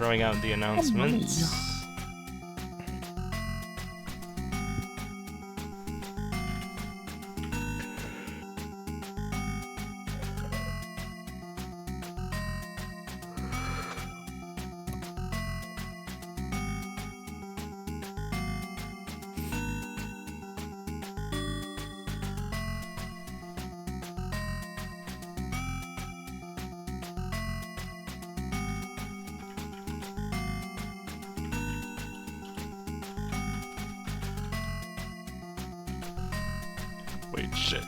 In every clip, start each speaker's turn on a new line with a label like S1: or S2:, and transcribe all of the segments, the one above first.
S1: throwing out the announcements. Wait, shit.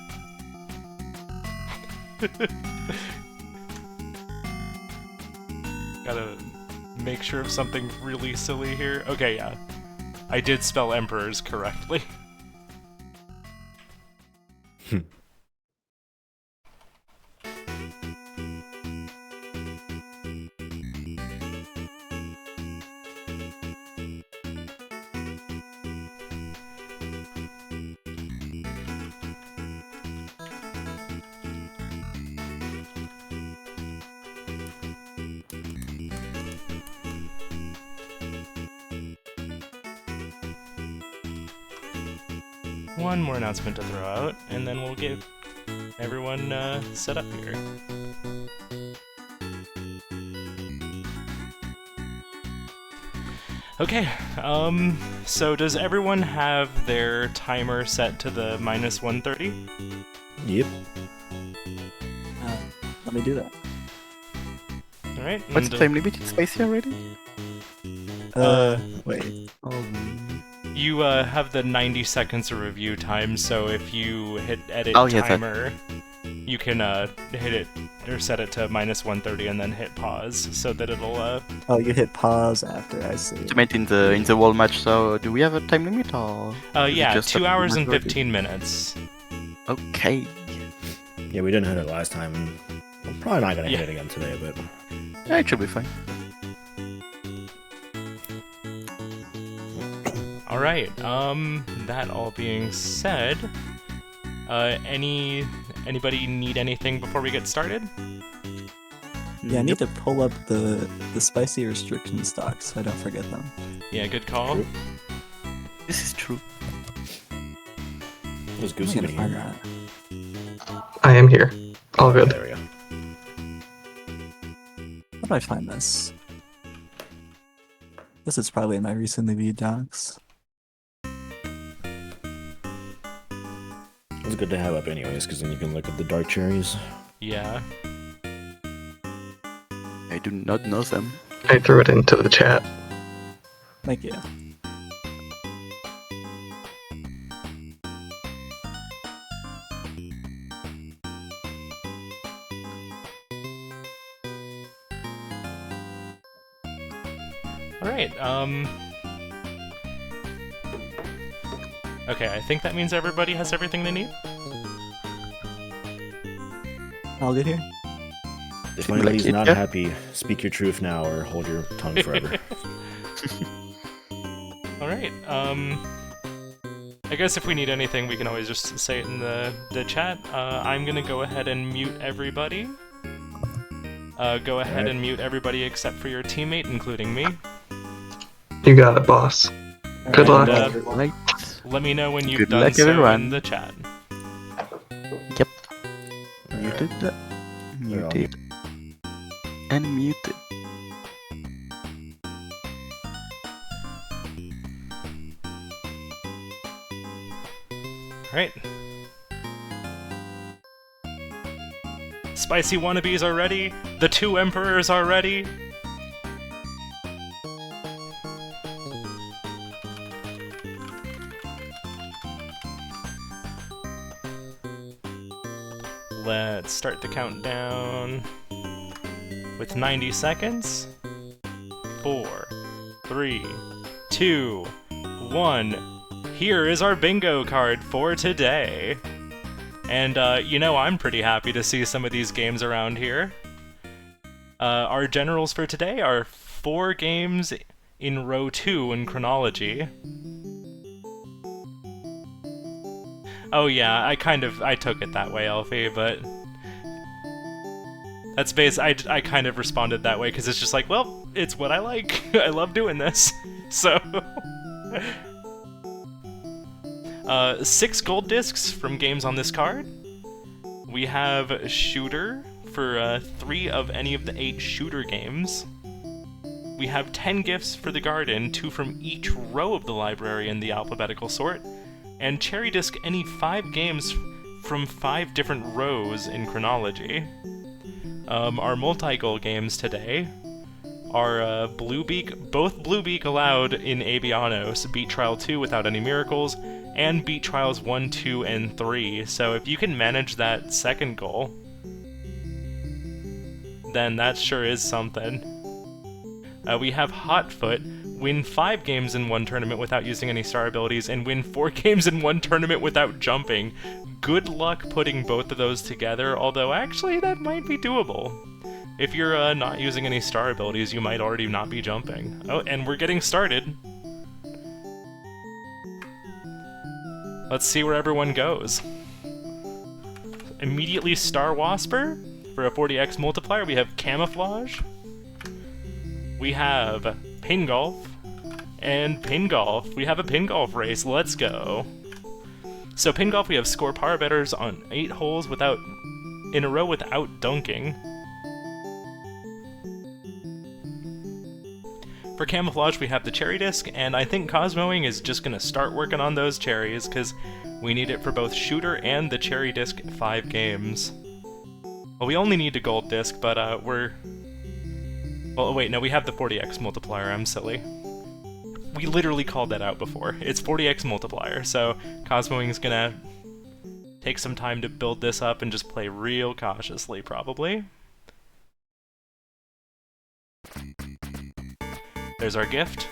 S1: Gotta make sure of something really silly here. Okay, yeah. I did spell emperors correctly. One more announcement to throw out, and then we'll get everyone set up here. Okay, so does everyone have their timer set to the -130?
S2: Yep.
S3: Let me do that.
S1: Alright.
S4: What's the time limit? It's spicy already?
S3: Wait.
S1: You have the 90 seconds of review time, so if you hit edit
S4: yeah,
S1: timer, you can hit it or set it to -130 and then hit pause so that it'll
S3: Oh, you hit pause after, I see.
S4: It's meant in the wall match, so do we have a time limit or?
S1: yeah,
S4: just
S1: 2
S4: a
S1: hours and
S4: majority?
S1: 15 minutes.
S4: Okay.
S2: Yeah, we didn't hit it last time. I'm probably not gonna hit it again today, but
S4: Yeah, it should be fine.
S1: Alright, that all being said, anybody need anything before we get started?
S3: Yeah, I need to pull up the spicy restriction stocks so I don't forget them.
S1: Yeah, good call.
S4: This is true.
S2: was
S3: I'm
S2: Goose
S3: gonna
S2: even
S3: find
S2: here?
S3: that.
S5: I am here. All good.
S2: There we go.
S3: How do I find this? This is probably in my recently viewed docs.
S2: It's good to have up anyways, because then you can look at the dark cherries.
S1: Yeah.
S4: I do not know them.
S5: I threw it into the chat.
S3: Thank you.
S1: Alright, okay, I think that means everybody has everything they need.
S3: All good here?
S2: If
S4: Like
S2: anybody's
S4: it,
S2: not
S4: yeah.
S2: happy, speak your truth now or hold your tongue forever.
S1: Alright, I guess if we need anything, we can always just say it in the chat. I'm gonna go ahead and mute everybody. Go ahead
S2: Alright.
S1: and mute everybody except for your teammate, including me.
S5: You got it, boss. Good luck.
S1: And,
S4: Right.
S1: let me know when you've
S4: Good
S1: done
S4: luck,
S1: so in
S4: everyone.
S1: the chat.
S4: Yep. Muted. Muted. And muted.
S1: Alright. Spicy wannabes are ready. The 2 emperors are ready. Let's start the countdown with 90 seconds. 4, 3, 2, 1. Here is our bingo card for today. And, you know, I'm pretty happy to see some of these games around here. Our generals for today are 4 games in row 2 in chronology. Oh yeah, I took it that way, Elfie, but... That's I kind of responded that way because it's just like, well, it's what I like. I love doing this. So, 6 gold discs from games on this card. We have Shooter for 3 of any of the 8 Shooter games. We have 10 gifts for the garden, 2 from each row of the library in the alphabetical sort, and Cherry Disc any 5 games from 5 different rows in chronology. Our multi-goal games today are Bluebeak, both Bluebeak allowed in Abianos, Beat Trial 2 without any miracles, and Beat Trials 1, 2, and 3. So if you can manage that second goal, then that sure is something. We have Hotfoot, win 5 games in one tournament without using any star abilities, and win 4 games in one tournament without jumping. Good luck putting both of those together, although actually that might be doable. If you're not using any star abilities, you might already not be jumping. Oh, and we're getting started. Let's see where everyone goes. Immediately Star Wasper. For a 40x multiplier, we have Camouflage. We have Pin Golf. And Pin Golf. We have a Pin Golf race. Let's go. So Pin Golf, we have score power betters on 8 holes in a row without dunking. For Camouflage, we have the Cherry Disc, and I think Cosmoing is just going to start working on those cherries, because we need it for both Shooter and the Cherry Disc 5 games. Well, we only need a gold disc, but we're... Well, wait, no, we have the 40x multiplier, I'm silly. We literally called that out before. It's 40x multiplier, so Cosmoing's gonna take some time to build this up and just play real cautiously, probably. There's our gift.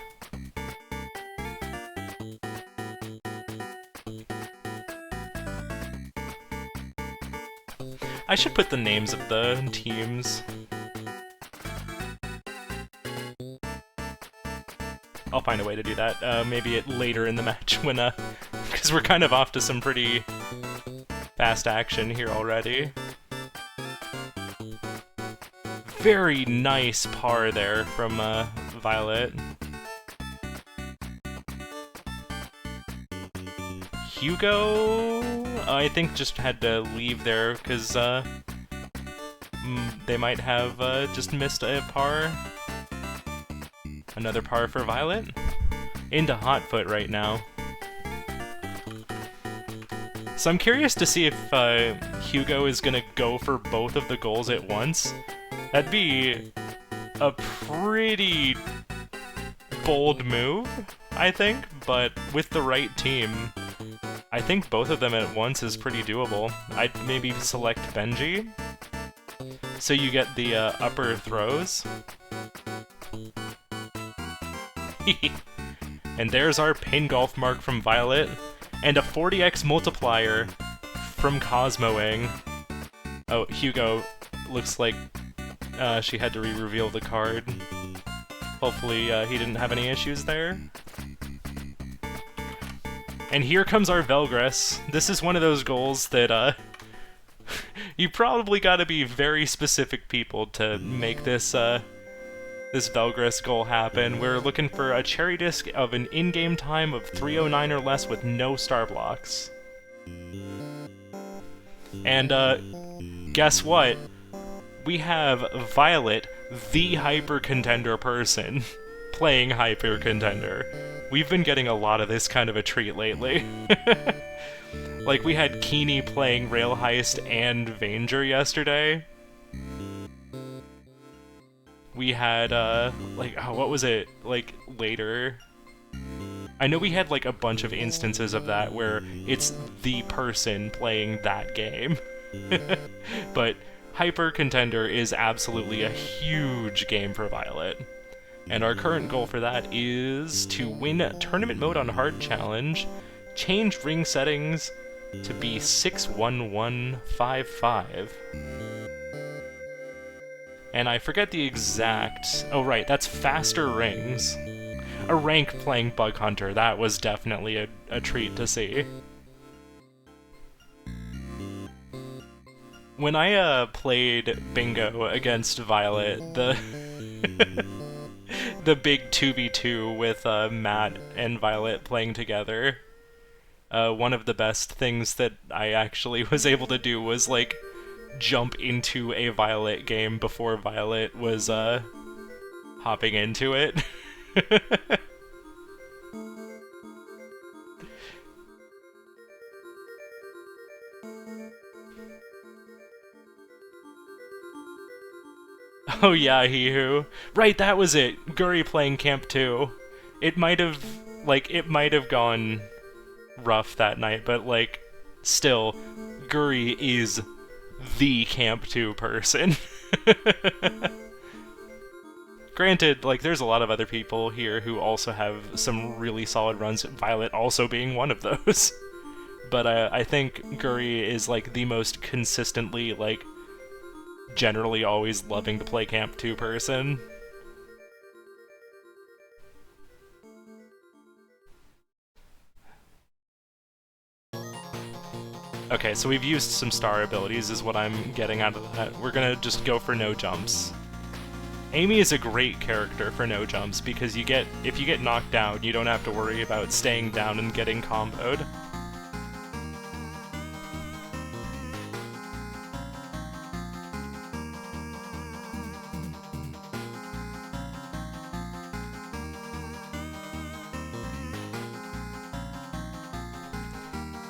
S1: I should put the names of the teams. I'll find a way to do that. Maybe later in the match when, because we're kind of off to some pretty fast action here already. Very nice par there from Violett. Hugo, I think, just had to leave there because they might have just missed a par. Another par for Violett. Into Hotfoot right now. So I'm curious to see if Hugo is gonna go for both of the goals at once. That'd be a pretty bold move, I think, but with the right team, I think both of them at once is pretty doable. I'd maybe select Benji, so you get the upper throws. And there's our Pin Golf mark from Violett, and a 40x multiplier from Cosmoing. Oh, Hugo looks like she had to re-reveal the card. Hopefully he didn't have any issues there. And here comes our Velgress. This is one of those goals that you probably gotta be very specific people to make this this Velgress goal happen. We're looking for a Cherry Disc of an in-game time of 309 or less with no star blocks. And guess what? We have Violett, the Hyper Contender person, playing Hyper Contender. We've been getting a lot of this kind of a treat lately. Like, we had Keeney playing Rail Heist and Vanger yesterday. We had, like, oh, what was it? Like, later? I know we had, like, a bunch of instances of that where it's the person playing that game. But Hyper Contender is absolutely a huge game for Violett. And our current goal for that is to win Tournament Mode on Hard Challenge, change ring settings to be 61155. And I forget the exact... Oh right, that's faster rings. A rank playing Bug Hunter, that was definitely a treat to see. When I played bingo against Violett, the the big 2v2 with Matt and Violett playing together, one of the best things that I actually was able to do was like jump into a Violett game before Violett was hopping into it. Oh yeah, He-Who. Right, that was it. Guri playing Camp 2. It might have gone rough that night, but like, still, Guri is the Camp 2 person. Granted, like, there's a lot of other people here who also have some really solid runs, Violett also being one of those. But I think Guri is, like, the most consistently, like, generally always loving to play Camp 2 person. Okay, so we've used some star abilities is what I'm getting out of that. We're gonna just go for no jumps. Amy is a great character for no jumps because if you get knocked down, you don't have to worry about staying down and getting comboed.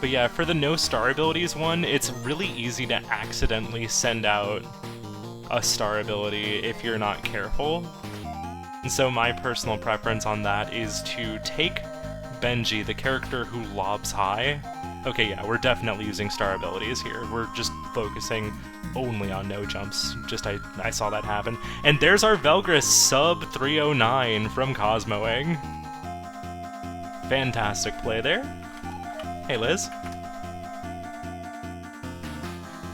S1: But yeah, for the no star abilities one, it's really easy to accidentally send out a star ability if you're not careful. And so my personal preference on that is to take Benji, the character who lobs high. Okay, yeah, we're definitely using star abilities here. We're just focusing only on no jumps. Just I saw that happen. And there's our Velgris sub 309 from Cosmoing. Fantastic play there. Hey, Liz.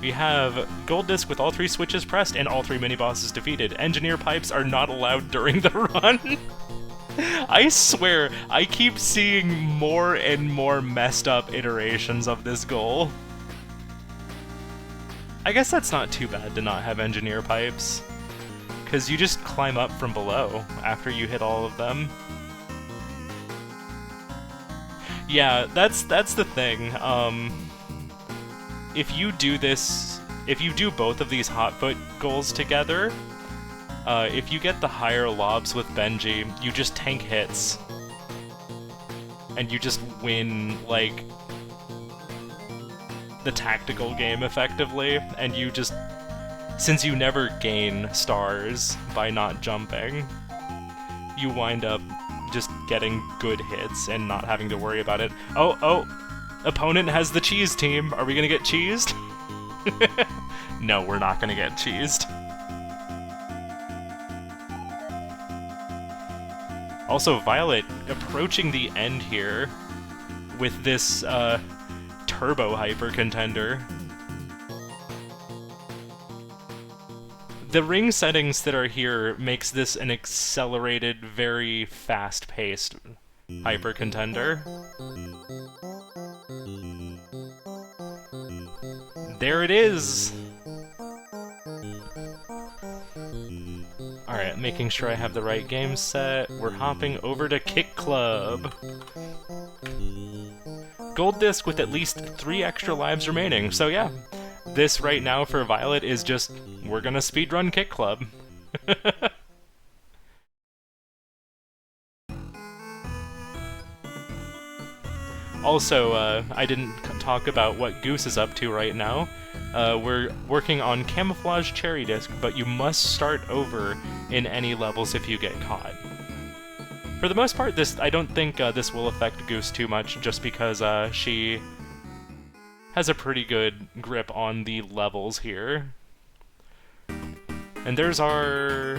S1: We have Gold Disc with all 3 switches pressed and all 3 mini-bosses defeated. Engineer pipes are not allowed during the run. I swear, I keep seeing more and more messed up iterations of this goal. I guess that's not too bad to not have engineer pipes, because you just climb up from below after you hit all of them. Yeah, that's the thing. If you do both of these hotfoot goals together, if you get the higher lobs with Benji, you just tank hits. And you just win, like, the tactical game effectively, and you just... Since you never gain stars by not jumping, you wind up just getting good hits and not having to worry about it. Oh! Opponent has the cheese team. Are we gonna get cheesed? No, we're not gonna get cheesed. Also, Violett approaching the end here with this turbo hyper contender. The ring settings that are here makes this an accelerated, very fast-paced hyper contender. There it is! Alright, making sure I have the right game set. We're hopping over to Kick Club. Gold disc with at least 3 extra lives remaining, so yeah. This right now for Violett is just, we're gonna speedrun Kick Club. Also, I didn't talk about what Goose is up to right now. We're working on Camouflage Cherry Disc, but you must start over in any levels if you get caught. For the most part, I don't think this will affect Goose too much, just because she has a pretty good grip on the levels here. And there's our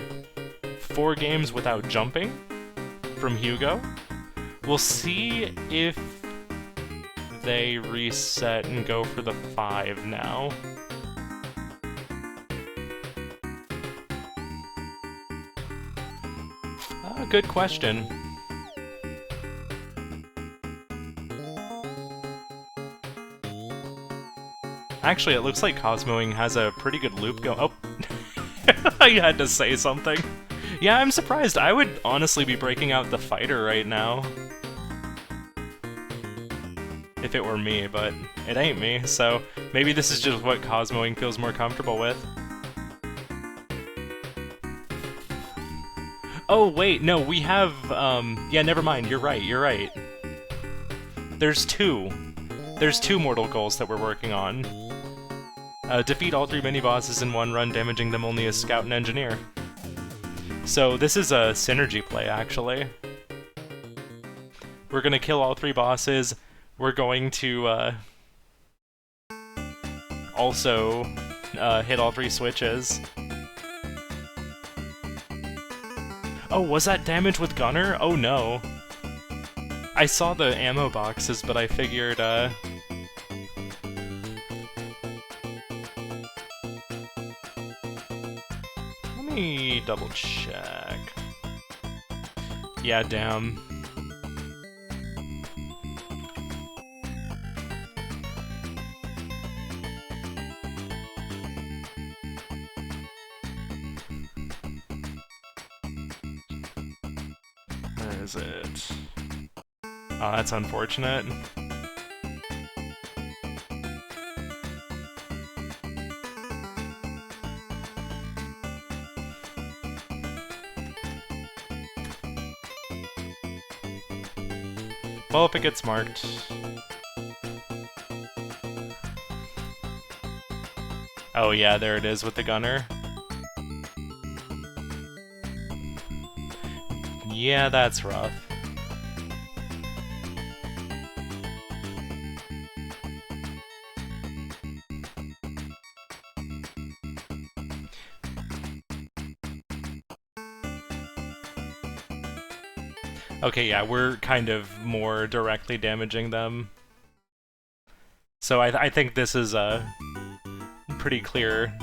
S1: 4 games without jumping from Hugo. We'll see if they reset and go for the 5 now. Good question. Actually, it looks like Cosmoing has a pretty good loop going. Oh, I had to say something. Yeah, I'm surprised. I would honestly be breaking out the fighter right now. If it were me, but it ain't me, so maybe this is just what Cosmoing feels more comfortable with. Oh, wait, no, we have, yeah, never mind, you're right. There's two mortal goals that we're working on. Defeat all 3 mini-bosses in one run, damaging them only as Scout and Engineer. So this is a synergy play, actually. We're gonna kill all 3 bosses. We're going to, also, hit all 3 switches. Oh, was that damage with Gunner? Oh no. I saw the ammo boxes, but I figured, let me double check. Yeah, damn. Where is it? Oh, that's unfortunate. Well, if it gets marked... Oh yeah, there it is with the gunner. Yeah, that's rough. Okay, yeah, we're kind of more directly damaging them. So I think this is a pretty clear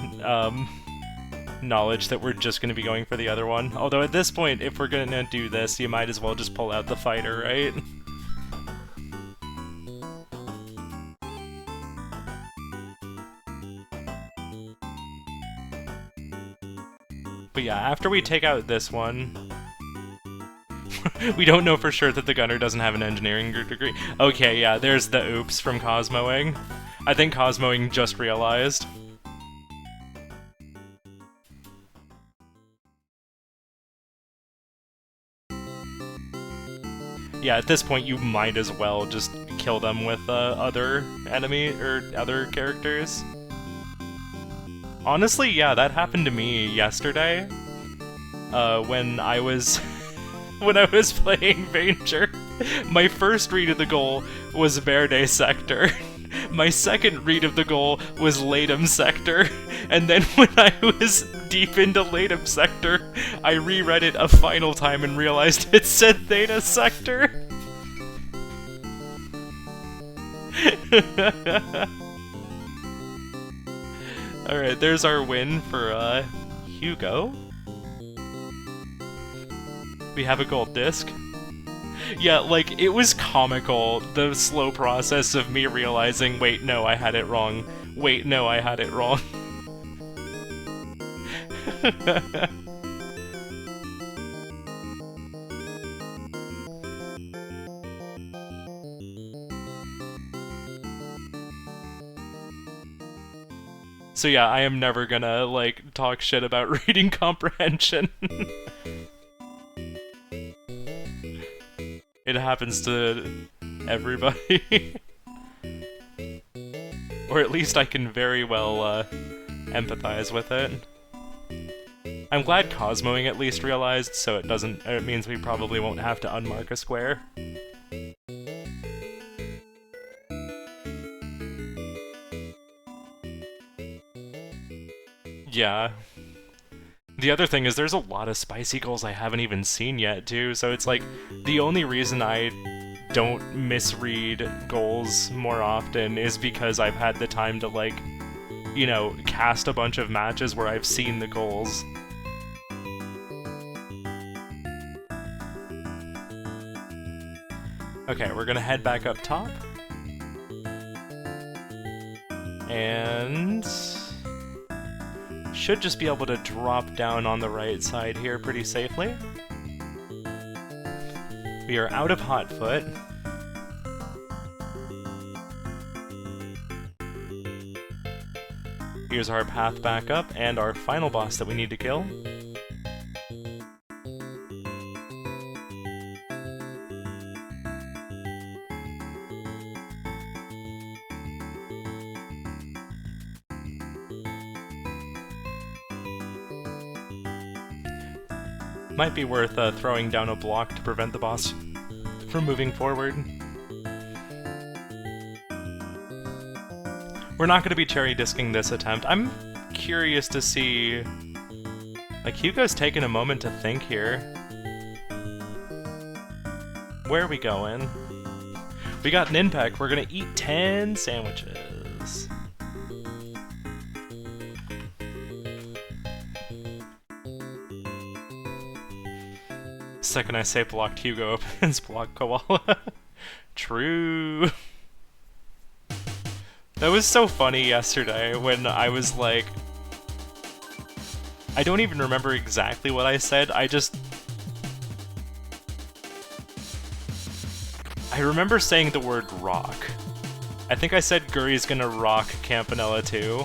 S1: knowledge that we're just going to be going for the other one. Although at this point, if we're going to do this, you might as well just pull out the fighter, right? But yeah, after we take out this one... we don't know for sure that the gunner doesn't have an engineering degree. Okay, yeah, there's the oops from Cosmoing. I think Cosmoing just realized. Yeah, at this point you might as well just kill them with other enemy or other characters. Honestly, yeah, that happened to me yesterday. When I was playing Ranger. My first read of the goal was Verde Sector. My second read of the goal was Latum Sector. And then when I was deep into Latum Sector, I reread it a final time and realized it said Theta Sector. Alright, there's our win for Hugo. We have a gold disc. Yeah, like, it was comical, the slow process of me realizing, wait, no, I had it wrong. Wait, no, I had it wrong. So yeah, I am never gonna, like, talk shit about reading comprehension. It happens to everybody. Or at least I can very well empathize with it. I'm glad Cosmoing at least realized, so it means we probably won't have to unmark a square. Yeah. The other thing is there's a lot of spicy goals I haven't even seen yet, too, so it's like, the only reason I don't misread goals more often is because I've had the time to, like, you know, cast a bunch of matches where I've seen the goals. Okay, we're gonna head back up top. And should just be able to drop down on the right side here pretty safely. We are out of Hotfoot. Here's our path back up and our final boss that we need to kill. Might be worth throwing down a block to prevent the boss from moving forward. We're not going to be cherry disking this attempt. I'm curious to see... Like, Hugo's taking a moment to think here. Where are we going? We got an Ninpeck. We're going to eat 10 sandwiches. Second I say blocked Hugo opens block Koala. True. That was so funny yesterday when I was like... I don't even remember exactly what I said, I remember saying the word rock. I think I said Guri's gonna rock Campanella too.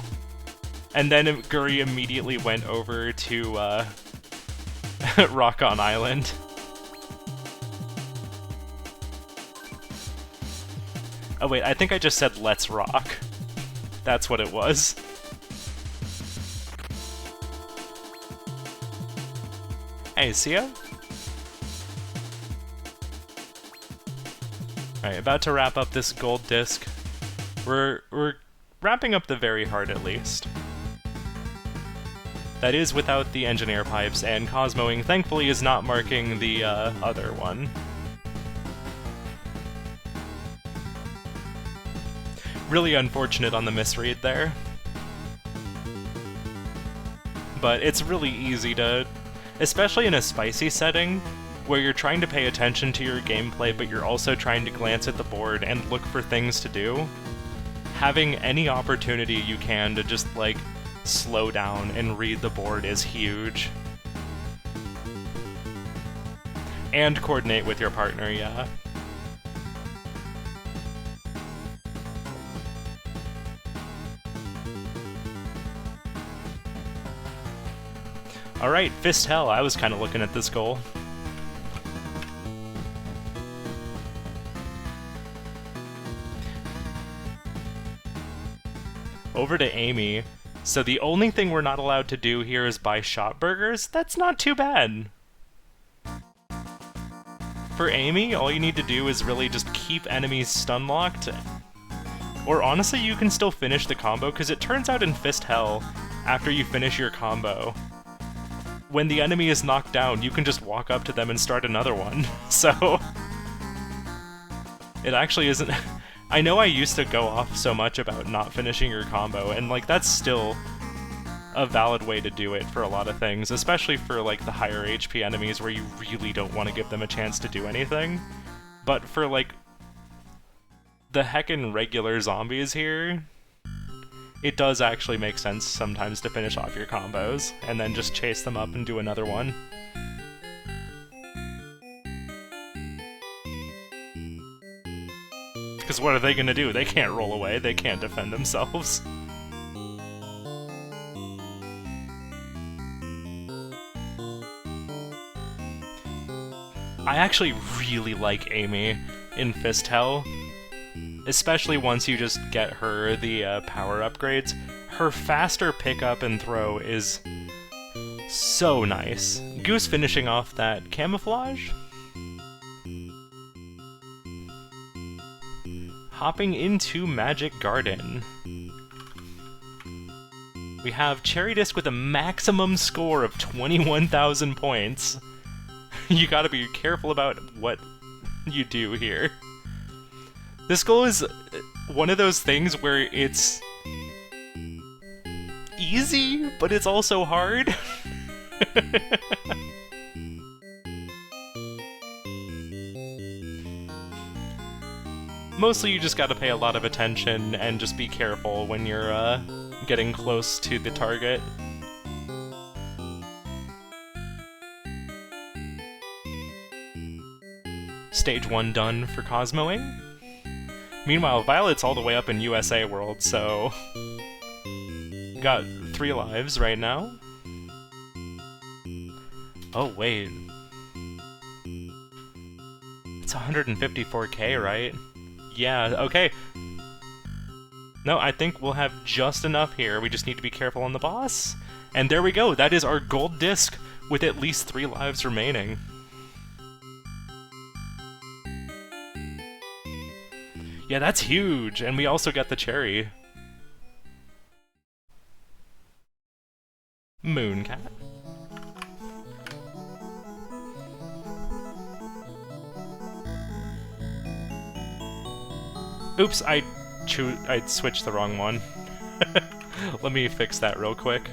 S1: And then Guri immediately went over to Rock on Island. Oh wait, I think I just said let's rock. That's what it was. Hey, see ya? Alright, about to wrap up this gold disc. We're wrapping up the very hard at least. That is without the engineer pipes, and Cosmoing thankfully is not marking the other one. Really unfortunate on the misread there. But it's really easy to, especially in a spicy setting, where you're trying to pay attention to your gameplay but you're also trying to glance at the board and look for things to do. Having any opportunity you can to just, like, slow down and read the board is huge. And coordinate with your partner, yeah. Alright, Fist Hell, I was kind of looking at this goal. Over to Amy. So the only thing we're not allowed to do here is buy shot burgers? That's not too bad! For Amy, all you need to do is really just keep enemies stun-locked. Or honestly, you can still finish the combo, because it turns out in Fist Hell, after you finish your combo, when the enemy is knocked down, you can just walk up to them and start another one. So it actually isn't... I know I used to go off so much about not finishing your combo, and like that's still a valid way to do it for a lot of things, especially for like the higher HP enemies where you really don't want to give them a chance to do anything. But for like the heckin' regular zombies here, it does actually make sense sometimes to finish off your combos, and then just chase them up and do another one. Because what are they gonna do? They can't roll away, they can't defend themselves. I actually really like Amy in Fist Hell. Especially once you just get her the power upgrades. Her faster pickup and throw is so nice. Goose finishing off that camouflage. Hopping into Magic Garden. We have Cherry Disc with a maximum score of 21,000 points. You gotta be careful about what you do here. This goal is one of those things where it's easy, but it's also hard. mostly you just gotta pay a lot of attention and just be careful when you're getting close to the target. Stage 1 done for Cosmoing. Meanwhile, Violett's all the way up in USA World, so... got 3 lives right now. Oh, wait. It's 154k, right? Yeah, okay. No, I think we'll have just enough here. We just need to be careful on the boss. And there we go, that is our gold disc with at least 3 lives remaining. Yeah, that's huge, and we also got the cherry. Mooncat. Oops, I switched the wrong one. Let me fix that real quick.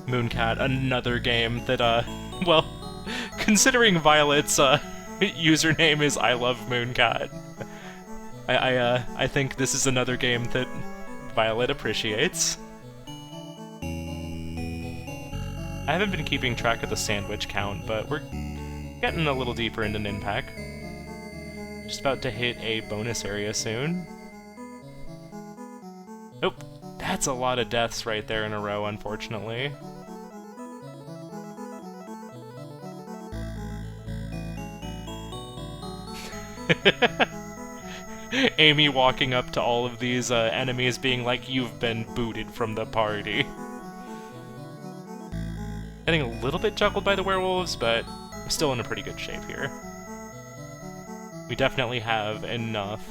S1: Mooncat, another game that, well, considering Violett's, username is I love Mooncat. I think this is another game that Violett appreciates. I haven't been keeping track of the sandwich count, but we're getting a little deeper into Ninpak. Just about to hit a bonus area soon. Oh, that's a lot of deaths right there in a row, unfortunately. Amy walking up to all of these enemies being like, "You've been booted from the party." Getting a little bit juggled by the werewolves, but I'm still in a pretty good shape here. We definitely have enough.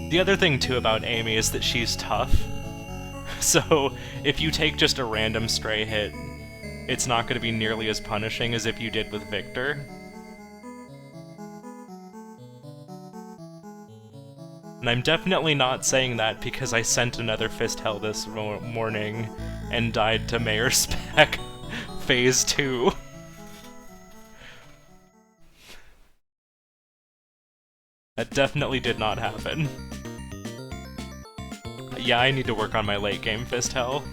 S1: The other thing, too, about Amy is that she's tough. So, if you take just a random stray hit, it's not going to be nearly as punishing as if you did with Victor. And I'm definitely not saying that because I sent another Fist Hell this morning and died to Mayor Spec Phase 2. That definitely did not happen. Yeah, I need to work on my late game Fist Hell.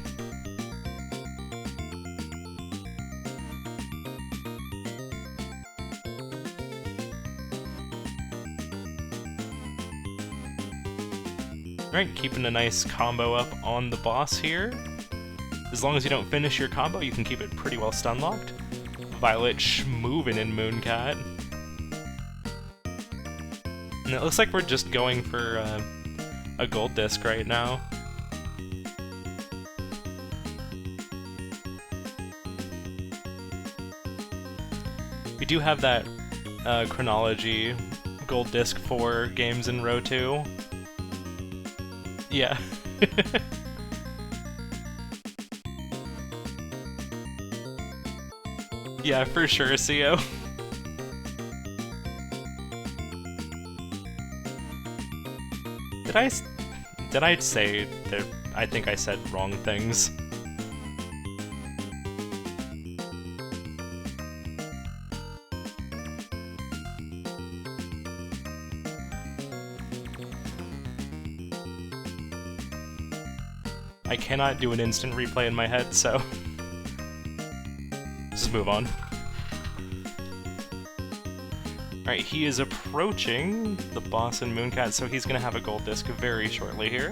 S1: Alright, keeping a nice combo up on the boss here. As long as you don't finish your combo, you can keep it pretty well stun-locked. Violett schmovin' in Mooncat. And it looks like we're just going for a gold disc right now. We do have that chronology gold disc for games in row 2. Yeah. Yeah, for sure, CO. Did I say that I think I said wrong things? I cannot do an instant replay in my head, so let's just move on. Alright, he is approaching the boss in Mooncat, so he's gonna have a gold disc very shortly here.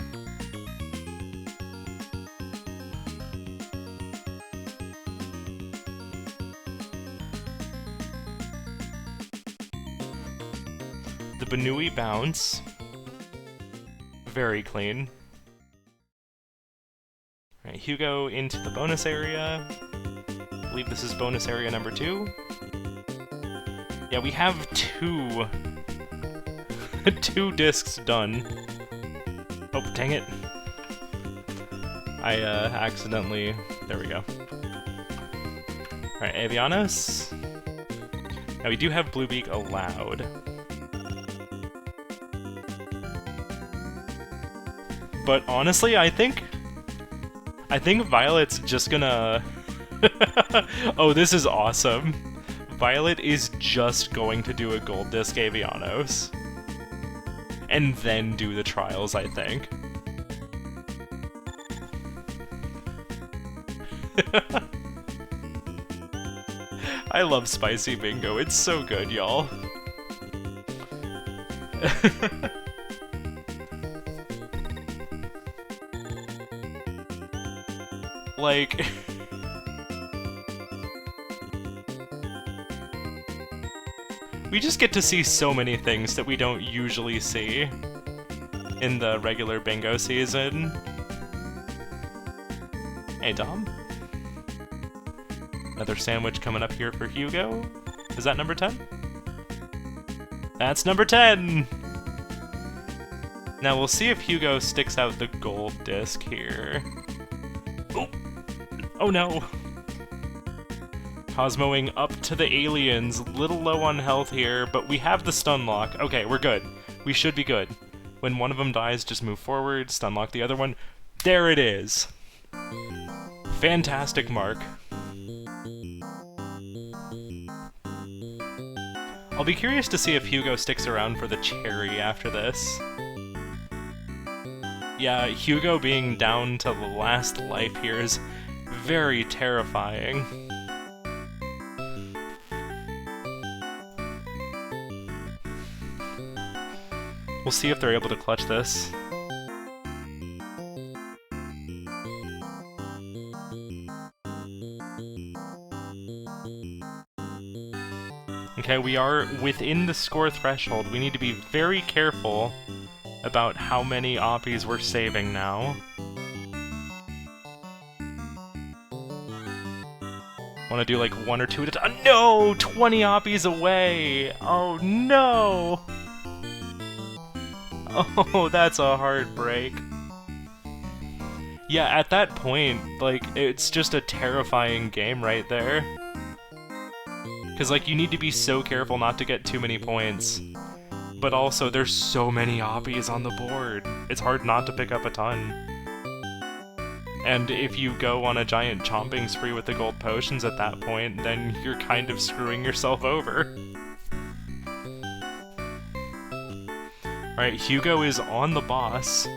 S1: The Banui bounce. Very clean. Alright, Hugo into the bonus area. I believe this is bonus area number 2. Yeah, we have two discs done. Oh, dang it. I accidentally... There we go. Alright, Avianos. Now we do have Bluebeak allowed. But honestly, I think Violett's just gonna Oh, this is awesome. Violett is just going to do a gold disc Avianos. And then do the trials, I think. I love Spicy Bingo, it's so good, y'all. Like... we just get to see so many things that we don't usually see in the regular bingo season. Hey, Dom. Another sandwich coming up here for Hugo. Is that number 10? That's number 10! Now we'll see if Hugo sticks out the gold disc here. Oh, oh no! Cosmoing up to the aliens, little low on health here, but we have the stun lock. Okay, we're good. We should be good. When one of them dies, just move forward, stun lock the other one. There it is! Fantastic mark. I'll be curious to see if Hugo sticks around for the cherry after this. Yeah, Hugo being down to the last life here is very terrifying. We'll see if they're able to clutch this. Okay, we are within the score threshold. We need to be very careful about how many oppies we're saving now. Want to do like 1 or 2 at a time? No! 20 oppies away! Oh no! Oh, that's a heartbreak. Yeah, at that point, like, it's just a terrifying game right there. Because, like, you need to be so careful not to get too many points. But also, there's so many oppies on the board. It's hard not to pick up a ton. And if you go on a giant chomping spree with the gold potions at that point, then you're kind of screwing yourself over. Alright, Hugo is on the boss.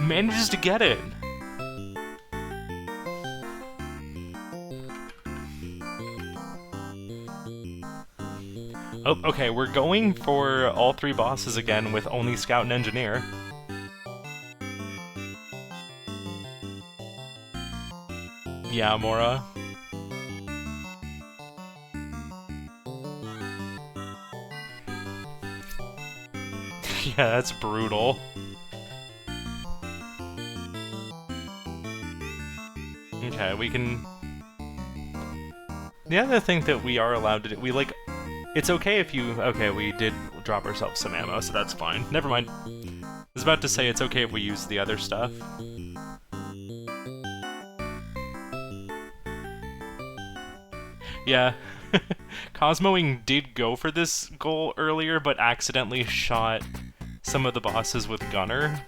S1: Manages to get it! Oh, okay, we're going for all 3 bosses again with only Scout and Engineer. Yeah, Mora. Yeah, that's brutal. Okay, we can... The other thing that we are allowed to do, we like... It's okay if you... Okay, we did drop ourselves some ammo, so that's fine. Never mind. I was about to say it's okay if we use the other stuff. Yeah. Cosmoing did go for this goal earlier, but accidentally shot some of the bosses with Gunner.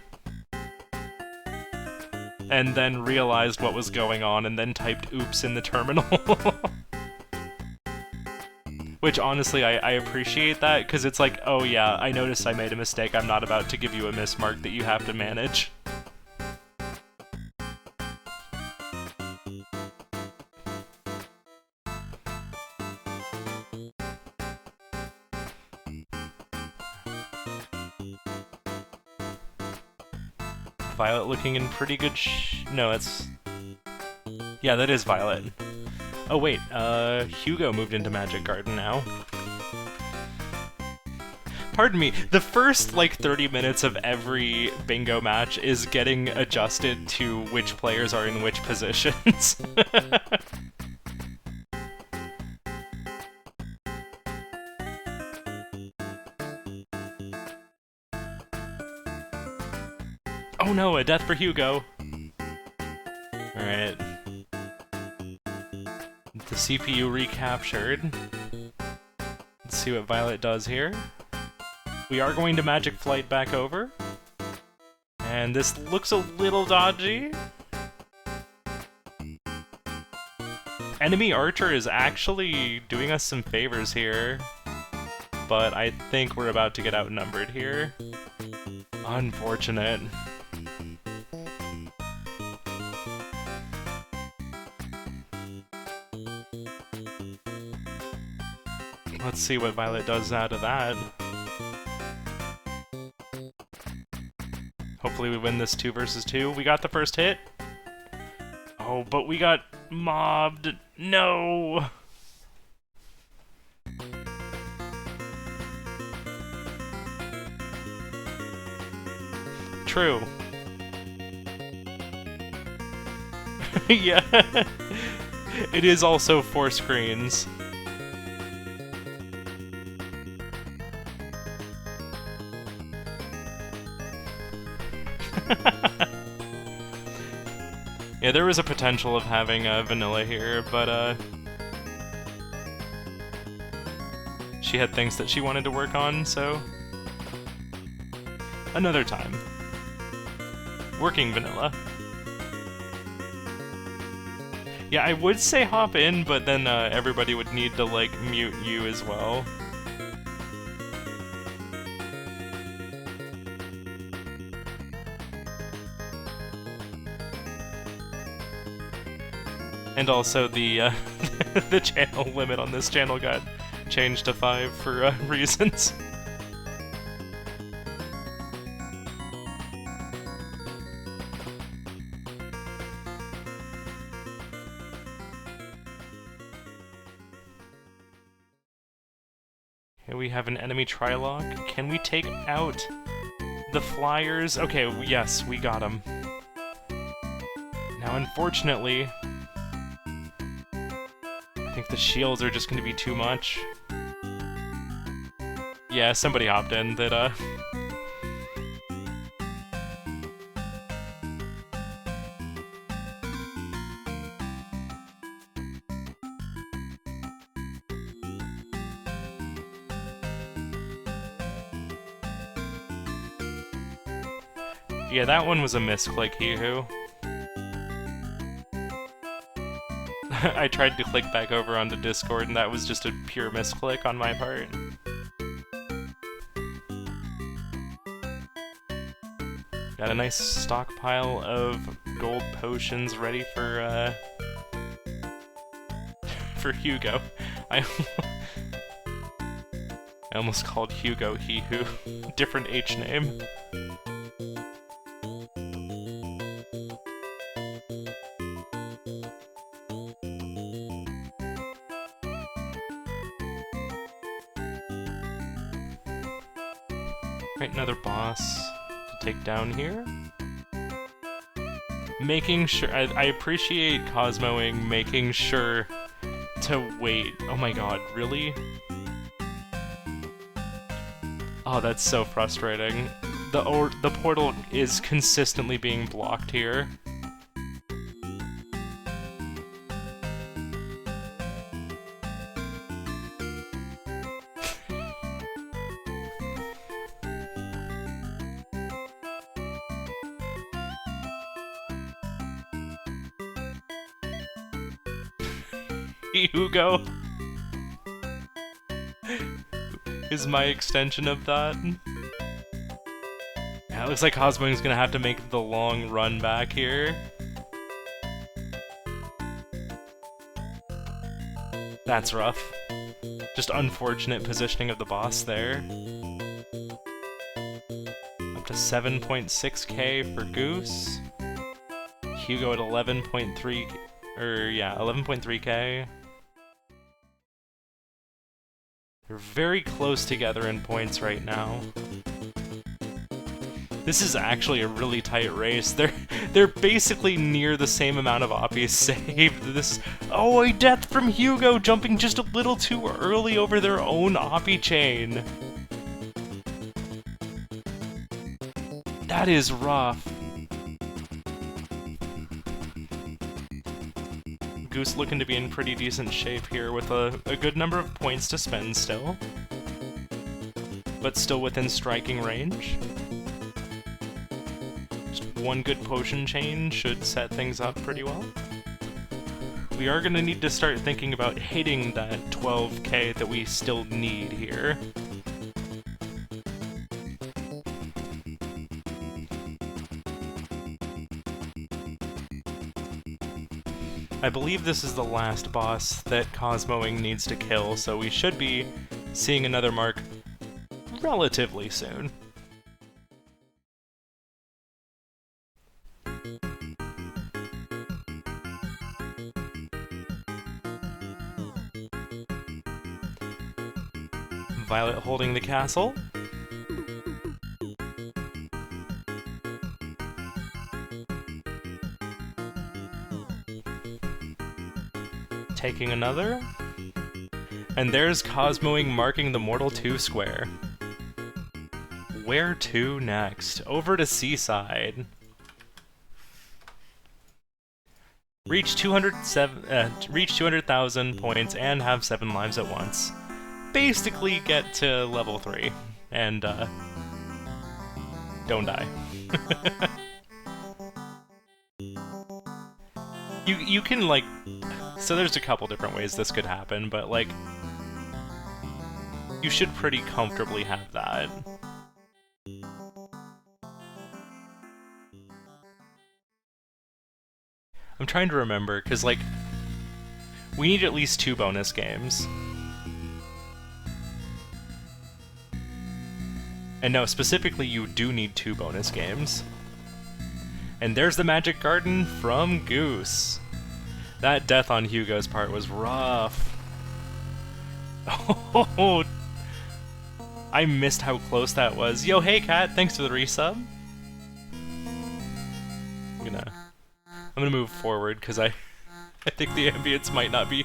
S1: And then realized what was going on, and then typed oops in the terminal. Which, honestly, I appreciate that, because it's like, oh yeah, I noticed I made a mistake, I'm not about to give you a mismark that you have to manage. Violett looking in pretty good no, it's... Yeah, that is Violett. Oh wait, Hugo moved into Magic Garden now. Pardon me, the first, like, 30 minutes of every bingo match is getting adjusted to which players are in which positions. Oh no, a death for Hugo! Alright. The CPU recaptured. Let's see what Violett does here. We are going to Magic Flight back over. And this looks a little dodgy. Enemy Archer is actually doing us some favors here, but I think we're about to get outnumbered here. Unfortunate. Let's see what Violett does out of that. Hopefully we win this 2 versus 2. We got the first hit. Oh, but we got mobbed. No! True. Yeah. It is also 4 screens. Yeah, there was a potential of having Vanilla here, but she had things that she wanted to work on, so another time. Working Vanilla. Yeah, I would say hop in, but then everybody would need to, like, mute you as well. And also the the channel limit on this channel got changed to 5 for reasons. Okay, we have an enemy Trilock. Can we take out the flyers? Okay, yes, we got them. Now, unfortunately, I think the shields are just going to be too much. Yeah, somebody hopped in that, Yeah, that one was a misclick, Hugo. I tried to click back over onto Discord, and that was just a pure misclick on my part. Got a nice stockpile of gold potions ready for for Hugo. I almost called Hugo he-who. Different H name. Right, another boss to take down here. Making sure... I appreciate Cosmoing making sure to wait. Oh my god, really? Oh, that's so frustrating. The portal is consistently being blocked here. Hugo is my extension of that. Yeah, it looks like Cosmoing's gonna have to make the long run back here. That's rough. Just unfortunate positioning of the boss there. Up to 7.6k for Goose. Hugo at 11.3, or yeah, 11.3k. They're very close together in points right now. This is actually a really tight race. They're basically near the same amount of oppies saved. This oh, a death from Hugo jumping just a little too early over their own oppie chain. That is rough. Goose looking to be in pretty decent shape here with a good number of points to spend still. But still within striking range. Just one good potion chain should set things up pretty well. we are gonna need to start thinking about hitting that 12k that we still need here. I believe this is the last boss that Cosmoing needs to kill, so we should be seeing another mark relatively soon. Violett holding the castle. Taking another. And there's Cosmoing marking the Mortal 2 square. Where to next? Over to Seaside. Reach 200,000 points and have 7 lives at once. Basically get to level 3 and don't die. You can like, so there's a couple different ways this could happen, but like you should pretty comfortably have that. I'm trying to remember, because like we need at least 2 bonus games. And no, specifically you do need 2 bonus games. And there's the Magic Garden from Goose. That death on Hugo's part was rough. Oh, I missed how close that was. Yo, hey Cat, thanks for the resub. I'm gonna move forward because I think the ambience might not be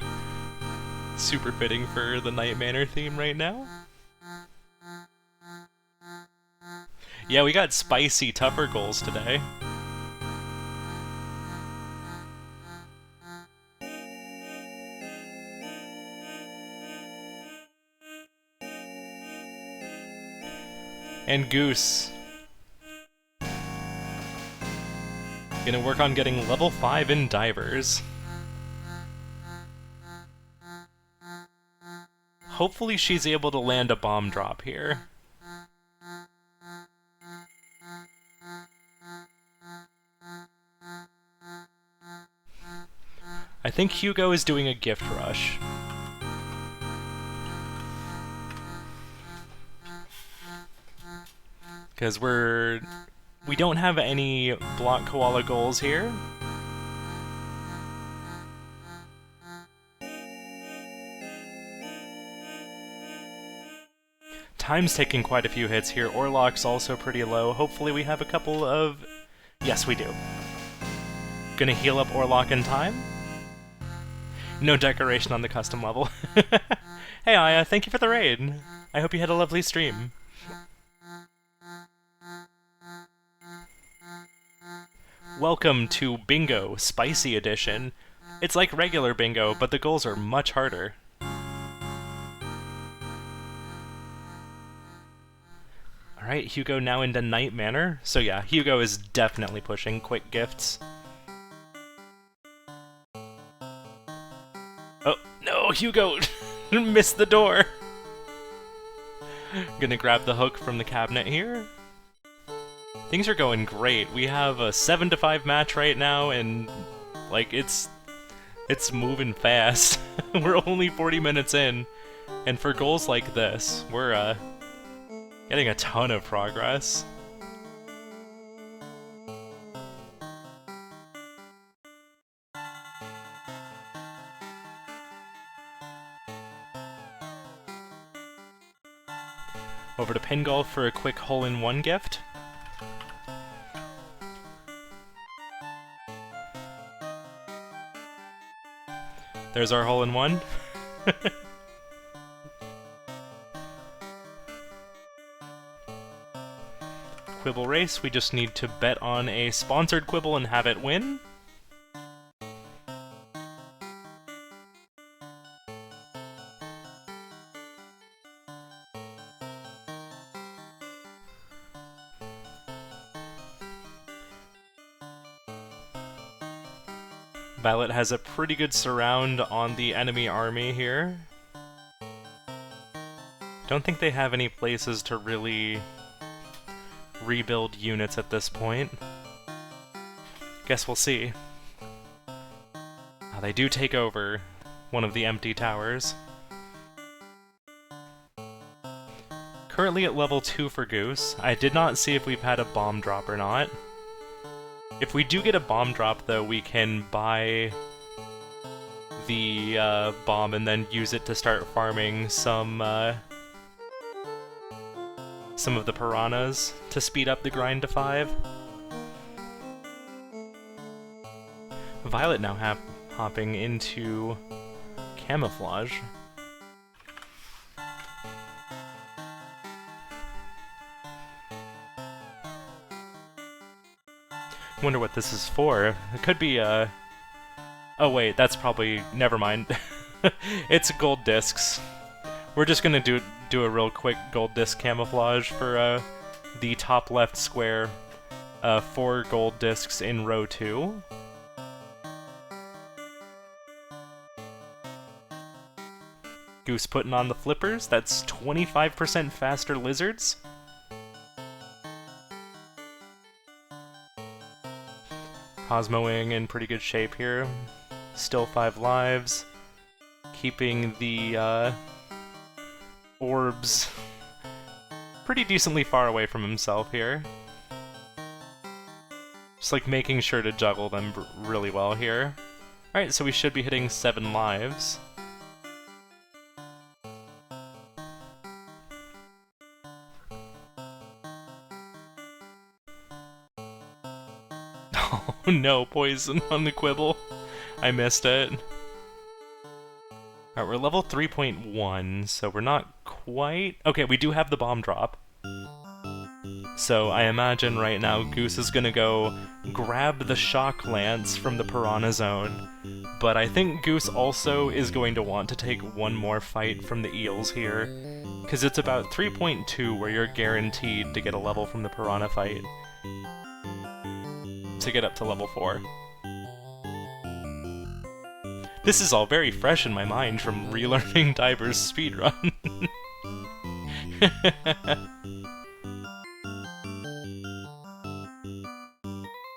S1: super fitting for the Night Manor theme right now. Yeah, we got spicy, tougher goals today. And Goose. Gonna work on getting level 5 in divers. Hopefully she's able to land a bomb drop here. I think Hugo is doing a gift rush. Because we don't have any block koala goals here. Time's taking quite a few hits here. Orlock's also pretty low. Hopefully we have a couple of... Yes, we do. Gonna heal up Orlock in time. No decoration on the custom level. Hey Aya, thank you for the raid. I hope you had a lovely stream. Welcome to Bingo, Spicy Edition. It's like regular Bingo, but the goals are much harder. Alright, Hugo now into Night Manor. So yeah, Hugo is definitely pushing quick gifts. Oh, no, Hugo missed the door. Gonna grab the hook from the cabinet here. Things are going great. We have a 7-5 match right now, and like it's moving fast. We're only 40 minutes in, and for goals like this, we're getting a ton of progress. Over to Pin Golf for a quick hole-in-one gift. There's our hole-in-one. Quibble race, we just need to bet on a sponsored quibble and have it win. Violett has a pretty good surround on the enemy army here. Don't think they have any places to really rebuild units at this point. Guess we'll see. They do take over one of the empty towers. Currently at level 2 for Goose. I did not see if we've had a bomb drop or not. If we do get a bomb drop, though, we can buy the bomb and then use it to start farming some of the piranhas to speed up the grind to 5. Violett now hopping into camouflage. Wonder what this is for. It could be oh wait, that's probably... never mind. It's gold discs. We're just gonna do a real quick gold disc camouflage for the top left square. 4 gold discs in row 2. Goose putting on the flippers. That's 25% faster lizards. Cosmoing in pretty good shape here. Still 5 lives. Keeping the orbs pretty decently far away from himself here. Just like making sure to juggle them really well here. Alright, so we should be hitting 7 lives. Oh no, poison on the quibble. I missed it. Alright, we're level 3.1, so we're not quite... Okay, we do have the bomb drop. So I imagine right now Goose is gonna go grab the shock lance from the piranha zone. But I think Goose also is going to want to take one more fight from the eels here. Because it's about 3.2 where you're guaranteed to get a level from the piranha fight. To get up to level 4. This is all very fresh in my mind from relearning Diver's speedrun.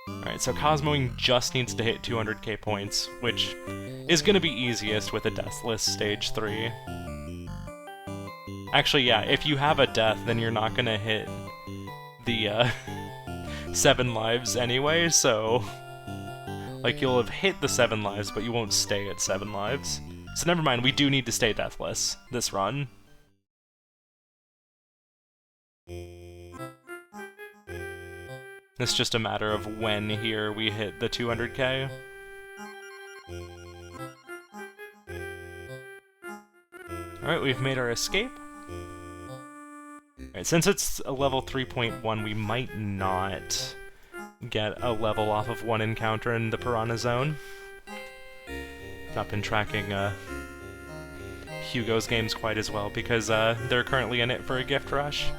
S1: Alright, so Cosmoing just needs to hit 200k points, which is going to be easiest with a Deathless Stage 3. Actually, yeah, if you have a death, then you're not going to hit the 7 lives anyway, so... Like, you'll have hit the 7 lives, but you won't stay at 7 lives. So never mind, we do need to stay deathless this run. It's just a matter of when here we hit the 200k. Alright, we've made our escape. Alright, since it's a level 3.1, we might not get a level off of one encounter in the Piranha Zone. Not been tracking Hugo's games quite as well because they're currently in it for a gift rush.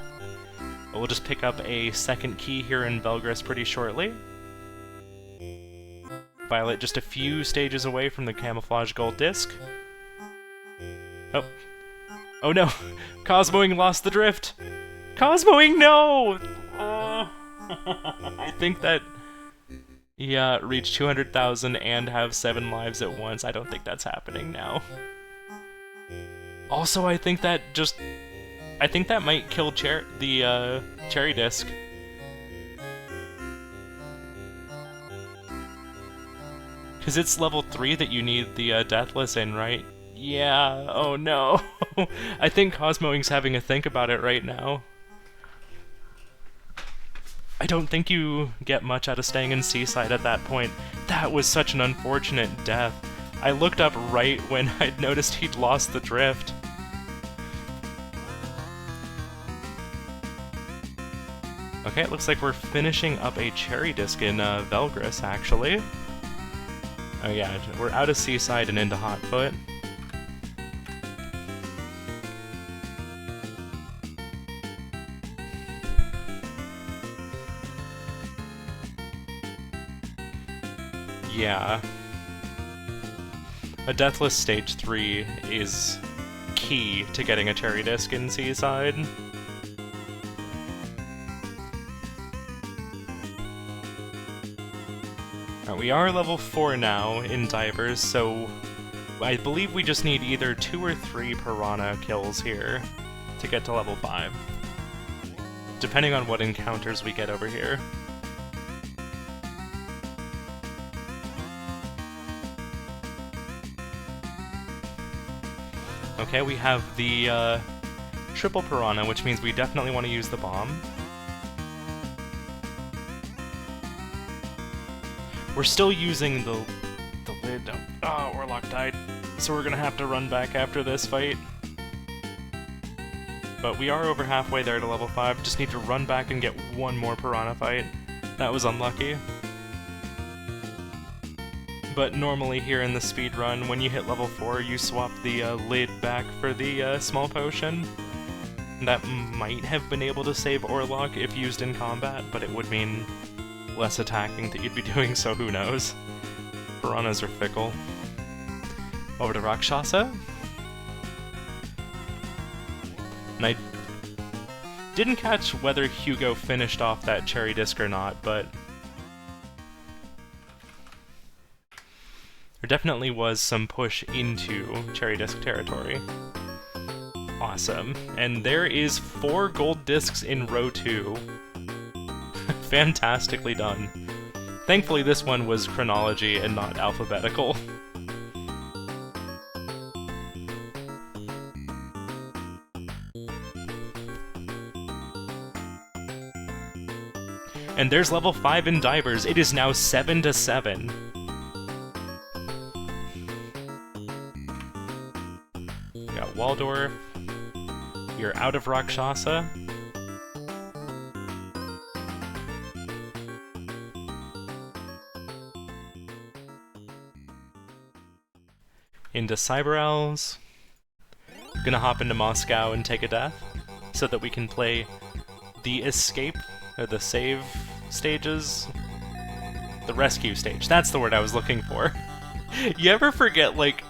S1: But we'll just pick up a second key here in Velgris pretty shortly. Violett just a few stages away from the camouflage gold disc. Oh. Oh no! Cosmoing lost the drift! Cosmoing, no! I think that... Yeah, reach 200,000 and have 7 lives at once. I don't think that's happening now. Also, I think that just... I think that might kill the Cherry Disc. Because it's level 3 that you need the Deathless in, right? Yeah, oh no. I think Cosmoing's having a think about it right now. I don't think you get much out of staying in Seaside at that point. That was such an unfortunate death. I looked up right when I'd noticed he'd lost the drift. Okay, it looks like we're finishing up a Cherry Disc in Velgris, actually. Oh yeah, we're out of Seaside and into Hotfoot. Yeah. A Deathless Stage 3 is key to getting a Cherry Disc in Seaside. Alright, we are level 4 now in Divers, so I believe we just need either 2 or 3 Piranha kills here to get to level 5. Depending on what encounters we get over here. Okay, we have the triple Piranha, which means we definitely want to use the bomb. We're still using the lid. Oh, Orlok died. So we're gonna have to run back after this fight. But we are over halfway there to level 5. Just need to run back and get one more Piranha fight. That was unlucky. But normally here in the speedrun, when you hit level 4, you swap the lid back for the small potion. That might have been able to save Orlok if used in combat, but it would mean less attacking that you'd be doing, so who knows. Piranhas are fickle. Over to Rakshasa. And I didn't catch whether Hugo finished off that Cherry Disc or not, but there definitely was some push into Cherry Disc territory. Awesome. And there is 4 gold discs in row 2. Fantastically done. Thankfully this one was chronology and not alphabetical. And there's level 5 in Divers. It is now 7-7. We got Waldorf. You're out of Rakshasa. Into Cyber Owls. Gonna hop into Moscow and take a death, so that we can play the escape, or the save stages? The rescue stage, that's the word I was looking for. You ever forget, like,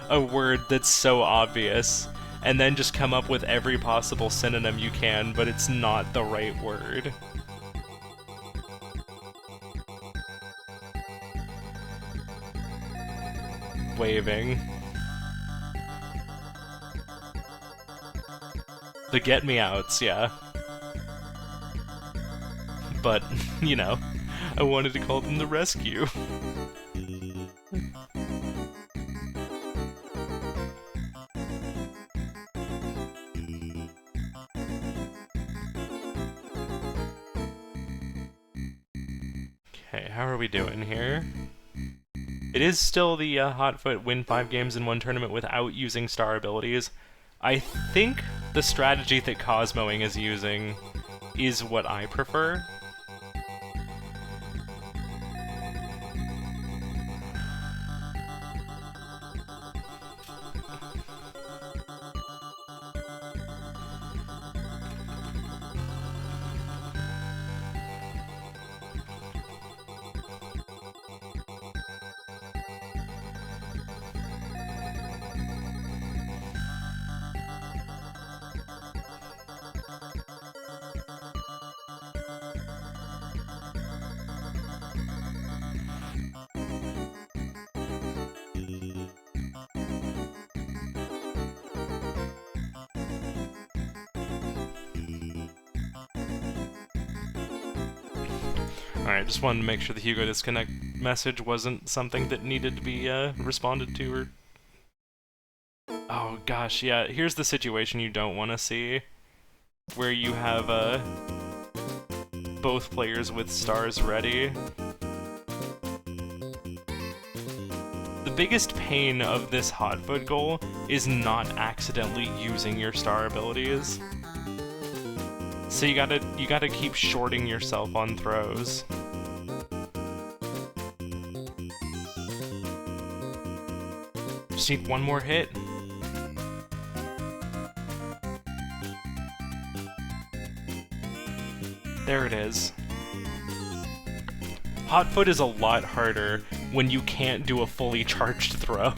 S1: a word that's so obvious, and then just come up with every possible synonym you can, but it's not the right word? Waving. The get-me-outs, yeah. But, you know, I wanted to call them the rescue. Okay, how are we doing here? It is still the Hotfoot win 5 games in one tournament without using star abilities. I think the strategy that Cosmoing is using is what I prefer. Alright, just wanted to make sure the Hugo disconnect message wasn't something that needed to be responded to, or... Oh gosh, yeah, here's the situation you don't want to see, where you have both players with stars ready. The biggest pain of this Hotfoot goal is not accidentally using your star abilities. So you gotta keep shorting yourself on throws. Just need one more hit. There it is. Hot foot is a lot harder when you can't do a fully charged throw.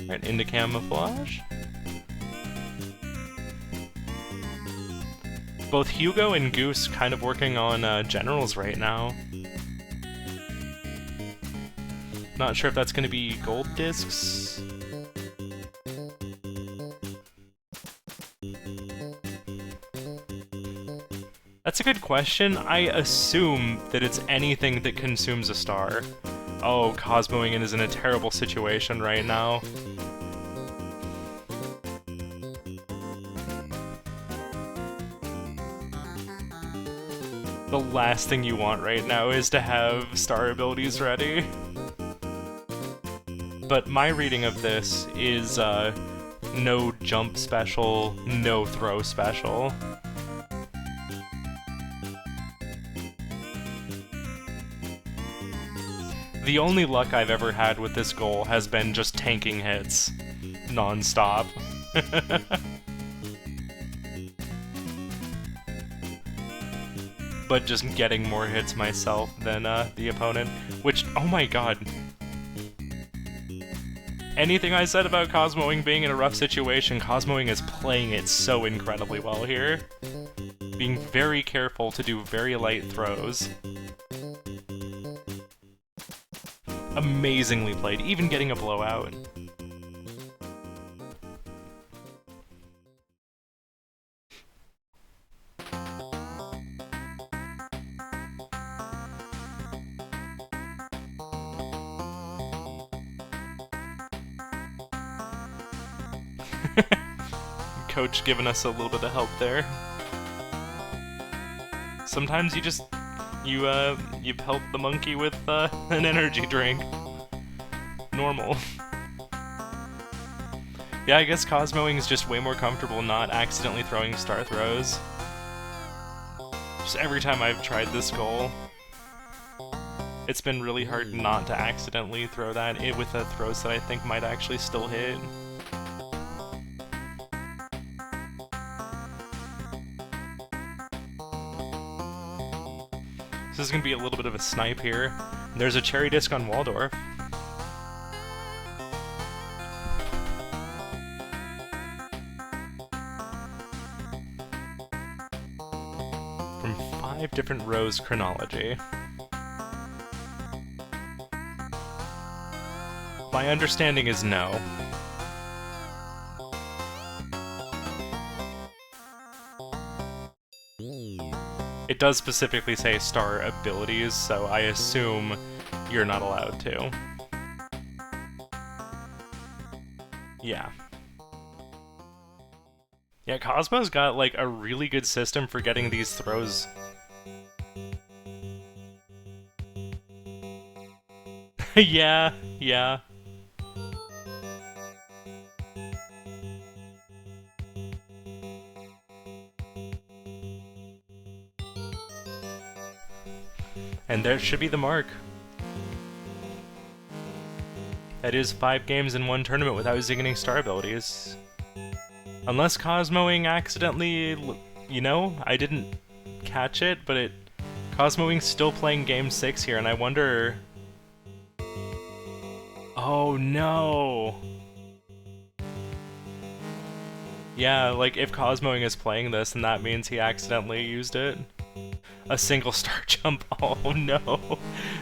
S1: Alright, into camouflage. Both Hugo and Goose kind of working on generals right now. Not sure if that's going to be gold discs. That's a good question. I assume that it's anything that consumes a star. Oh, Cosmoing is in a terrible situation right now. The last thing you want right now is to have star abilities ready. But my reading of this is no jump special, no throw special. The only luck I've ever had with this goal has been just tanking hits non-stop. But just getting more hits myself than the opponent, which, oh my god. Anything I said about Cosmoing being in a rough situation, Cosmoing is playing it so incredibly well here. Being very careful to do very light throws. Amazingly played, even getting a blowout. Coach giving us a little bit of help there. Sometimes you help the monkey with an energy drink. Normal. Yeah, I guess Cosmoing is just way more comfortable not accidentally throwing star throws. Just every time I've tried this goal, it's been really hard not to accidentally throw that with the throws that I think might actually still hit. This is going to be a little bit of a snipe here. There's a cherry disc on Waldorf. From 5 different rows chronology. My understanding is no. It does specifically say star abilities, so I assume you're not allowed to. Yeah. Yeah, Cosmo's got, like, a really good system for getting these throws. Yeah. And there should be the mark. That is 5 games in 1 tournament without zinging star abilities. Unless Cosmoing accidentally, you know, I didn't catch it, but Cosmoing's still playing game 6 here, and I wonder... Oh no! Yeah, like, if Cosmoing is playing this, then that means he accidentally used it. A single star jump, oh no!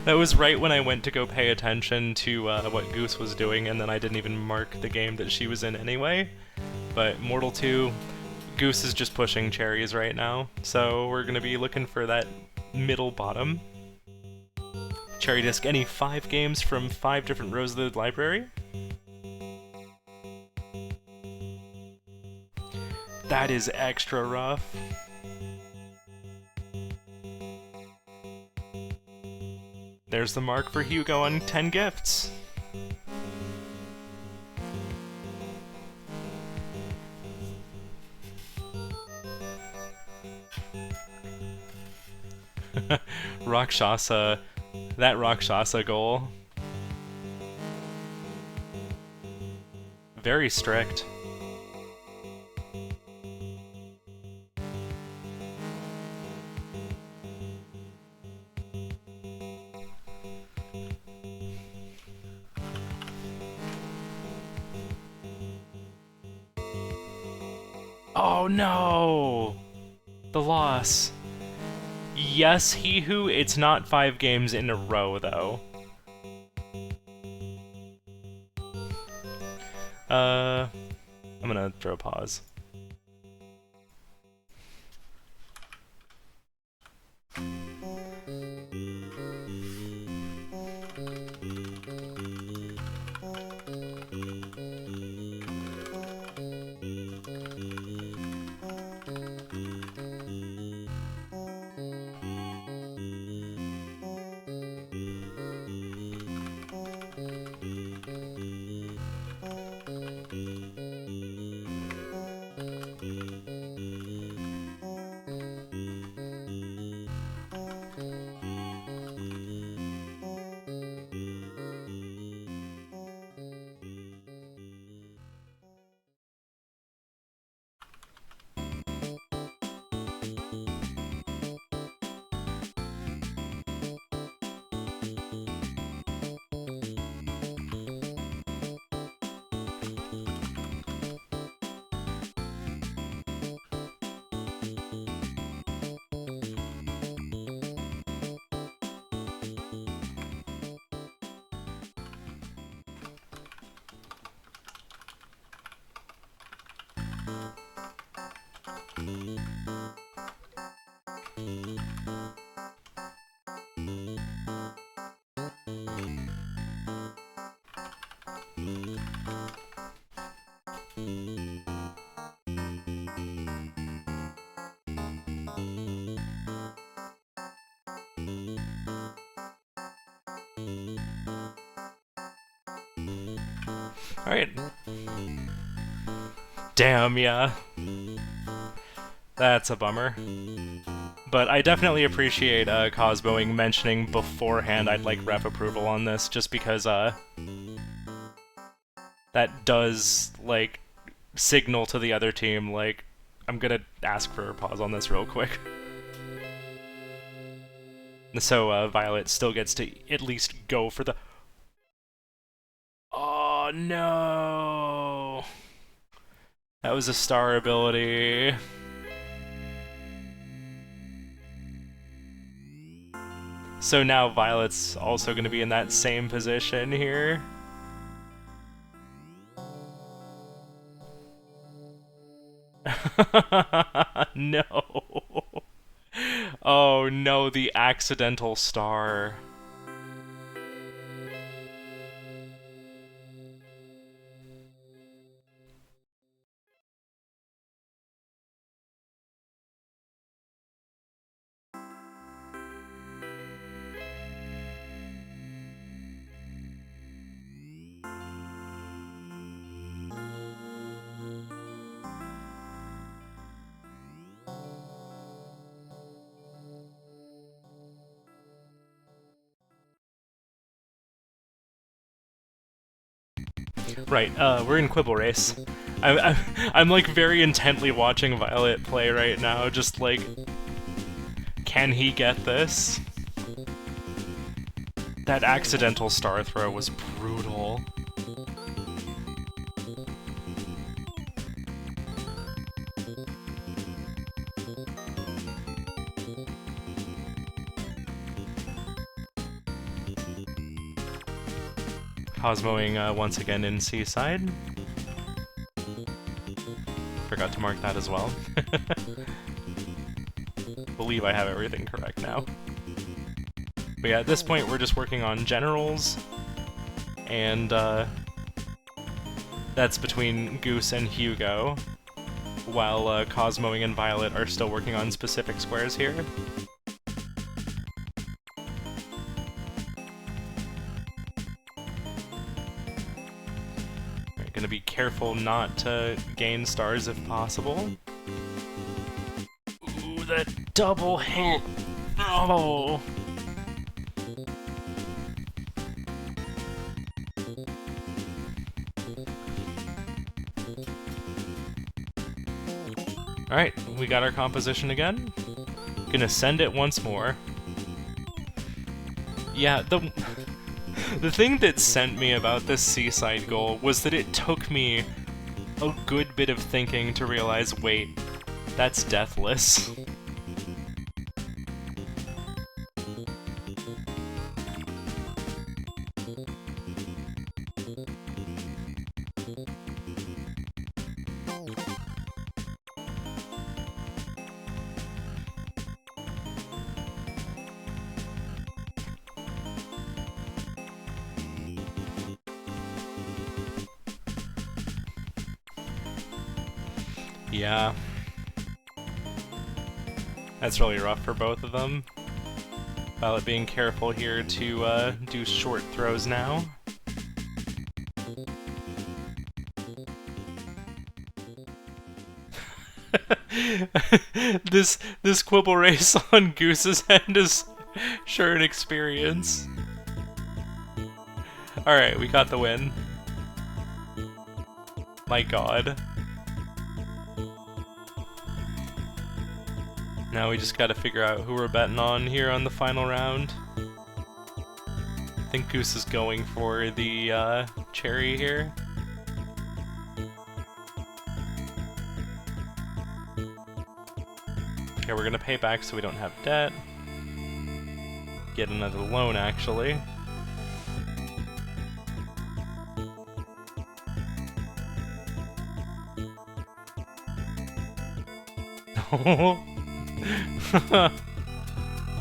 S1: That was right when I went to go pay attention to what Goose was doing, and then I didn't even mark the game that she was in anyway. But Mortal 2, Goose is just pushing cherries right now, so we're gonna be looking for that middle bottom. Cherry disc, any 5 games from 5 different rows of the library? That is extra rough. There's the mark for Hugo on 10 gifts. Rakshasa. That Rakshasa goal. Very strict. Oh no! The loss. Yes, he who. It's not 5 games in a row, though. I'm gonna throw pause. Alright. Damn, yeah. That's a bummer. But I definitely appreciate Cosmoing mentioning beforehand I'd like rep approval on this, just because that does, like, signal to the other team, like, I'm gonna ask for a pause on this real quick. So Violett still gets to at least go for the... Oh no! That was a star ability. So now Violett's also going to be in that same position here. No. Oh no, the accidental star. Right, we're in Quibble Race. I'm like very intently watching Violett play right now, just like, can he get this? That accidental star throw was brutal. Cosmoing once again in Seaside. Forgot to mark that as well. Believe I have everything correct now. But yeah, at this point we're just working on generals, and that's between Goose and Hugo, while Cosmoing and Violett are still working on specific squares here. Gonna be careful not to gain stars if possible. Ooh, that double hit! Oh! Alright, we got our composition again. Gonna send it once more. Yeah, the thing that sent me about this Seaside goal was that it took me a good bit of thinking to realize, wait, that's deathless. Yeah. That's really rough for both of them. Violett being careful here to do short throws now. This quibble race on Goose's end is sure an experience. Alright, we got the win. My god. Now we just gotta figure out who we're betting on here on the final round. I think Goose is going for the cherry here. Okay, we're gonna pay back so we don't have debt. Get another loan, actually.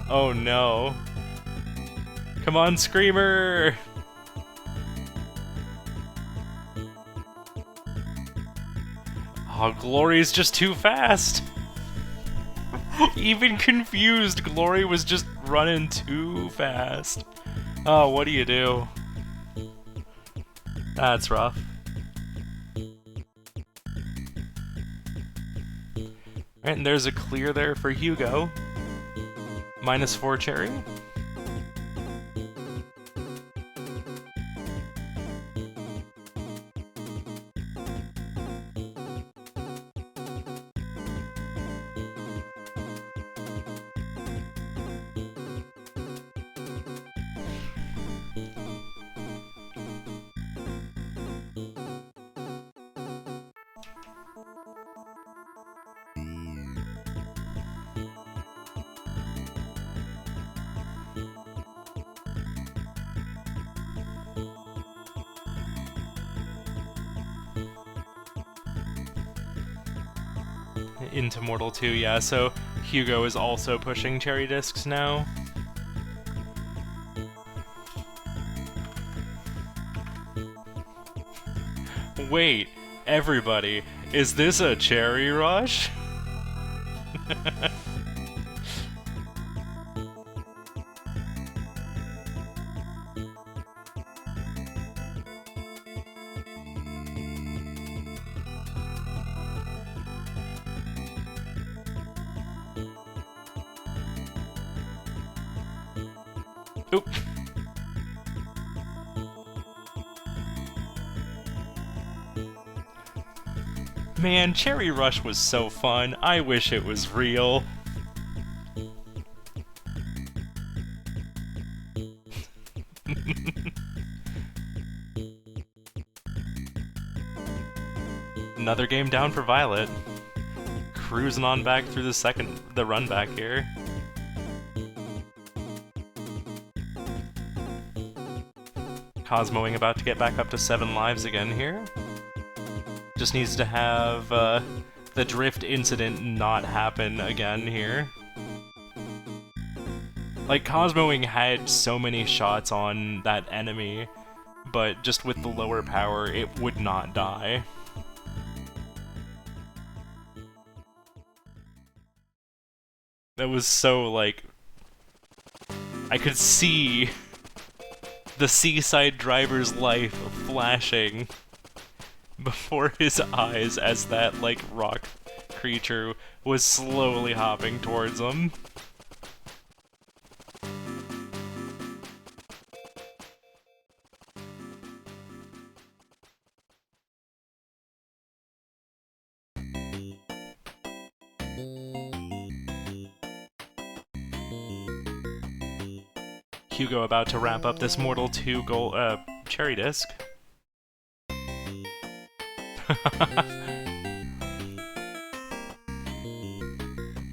S1: Oh no. Come on, Screamer! Oh, Glory's just too fast! Even confused, Glory was just running too fast. Oh, what do you do? That's rough. Alright, and there's a clear there for Hugo. -4 cherry. Into Mortal 2, yeah, so Hugo is also pushing cherry discs now. Wait, everybody, is this a cherry rush? Oop. Man, Cherry Rush was so fun. I wish it was real. Another game down for Violett. Cruising on back through the run back here. Cosmoing about to get back up to 7 lives again here. Just needs to have the drift incident not happen again here. Like, Cosmoing had so many shots on that enemy, but just with the lower power, it would not die. That was so, like... I could see the seaside driver's life flashing before his eyes as that, like, rock creature was slowly hopping towards him. Hugo about to wrap up this Mortal 2 cherry disc.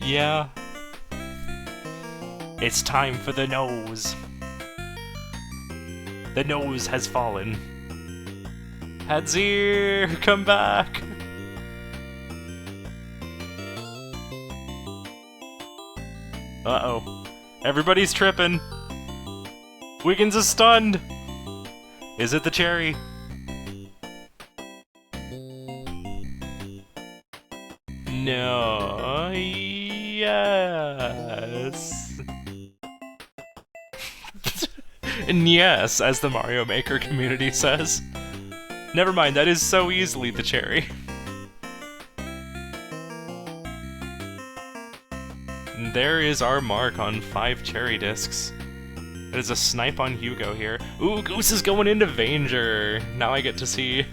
S1: Yeah. It's time for the nose. The nose has fallen. Hadzir, come back! Uh-oh. Everybody's tripping. Wiggins is stunned. Is it the cherry? No. Yes. And yes, as the Mario Maker community says. Never mind, that is so easily the cherry. And there is our mark on 5 cherry discs. That is a snipe on Hugo here. Ooh, Goose is going into Vanger. Now I get to see...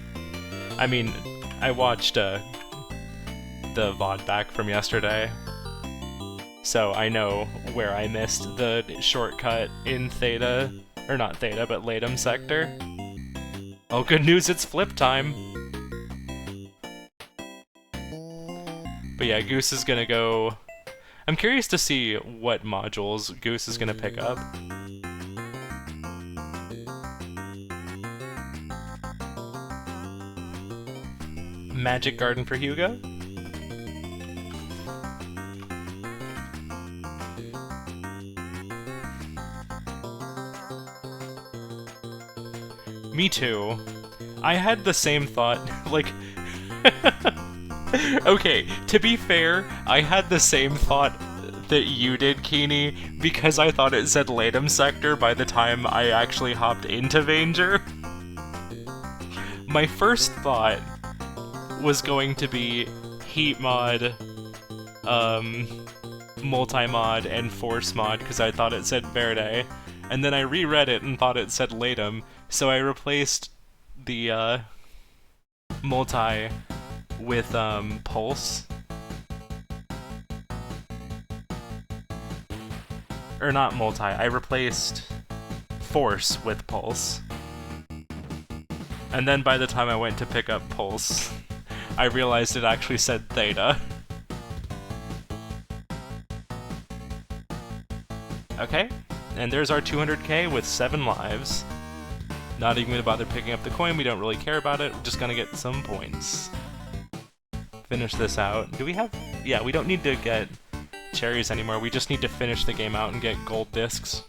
S1: I mean, I watched the VOD back from yesterday. So I know where I missed the shortcut in Theta. Or not Theta, but Latum sector. Oh, good news, it's flip time! But yeah, Goose is gonna go... I'm curious to see what modules Goose is gonna pick up. Magic Garden for Hugo? Me too. I had the same thought, like... Okay, to be fair, I had the same thought that you did, Keeney, because I thought it said Latum Sector by the time I actually hopped into Vanger. My first thought was going to be Heat Mod, Multi-Mod, and Force Mod, because I thought it said Verde, and then I reread it and thought it said Latum, so I replaced the, Multi with, Pulse. Or not Multi, I replaced Force with Pulse. And then by the time I went to pick up Pulse, I realized it actually said Theta. Okay, and there's our 200k with 7 lives. Not even gonna bother picking up the coin, we don't really care about it, we're just gonna get some points. Finish this out. Do we have... Yeah, we don't need to get cherries anymore, we just need to finish the game out and get gold discs.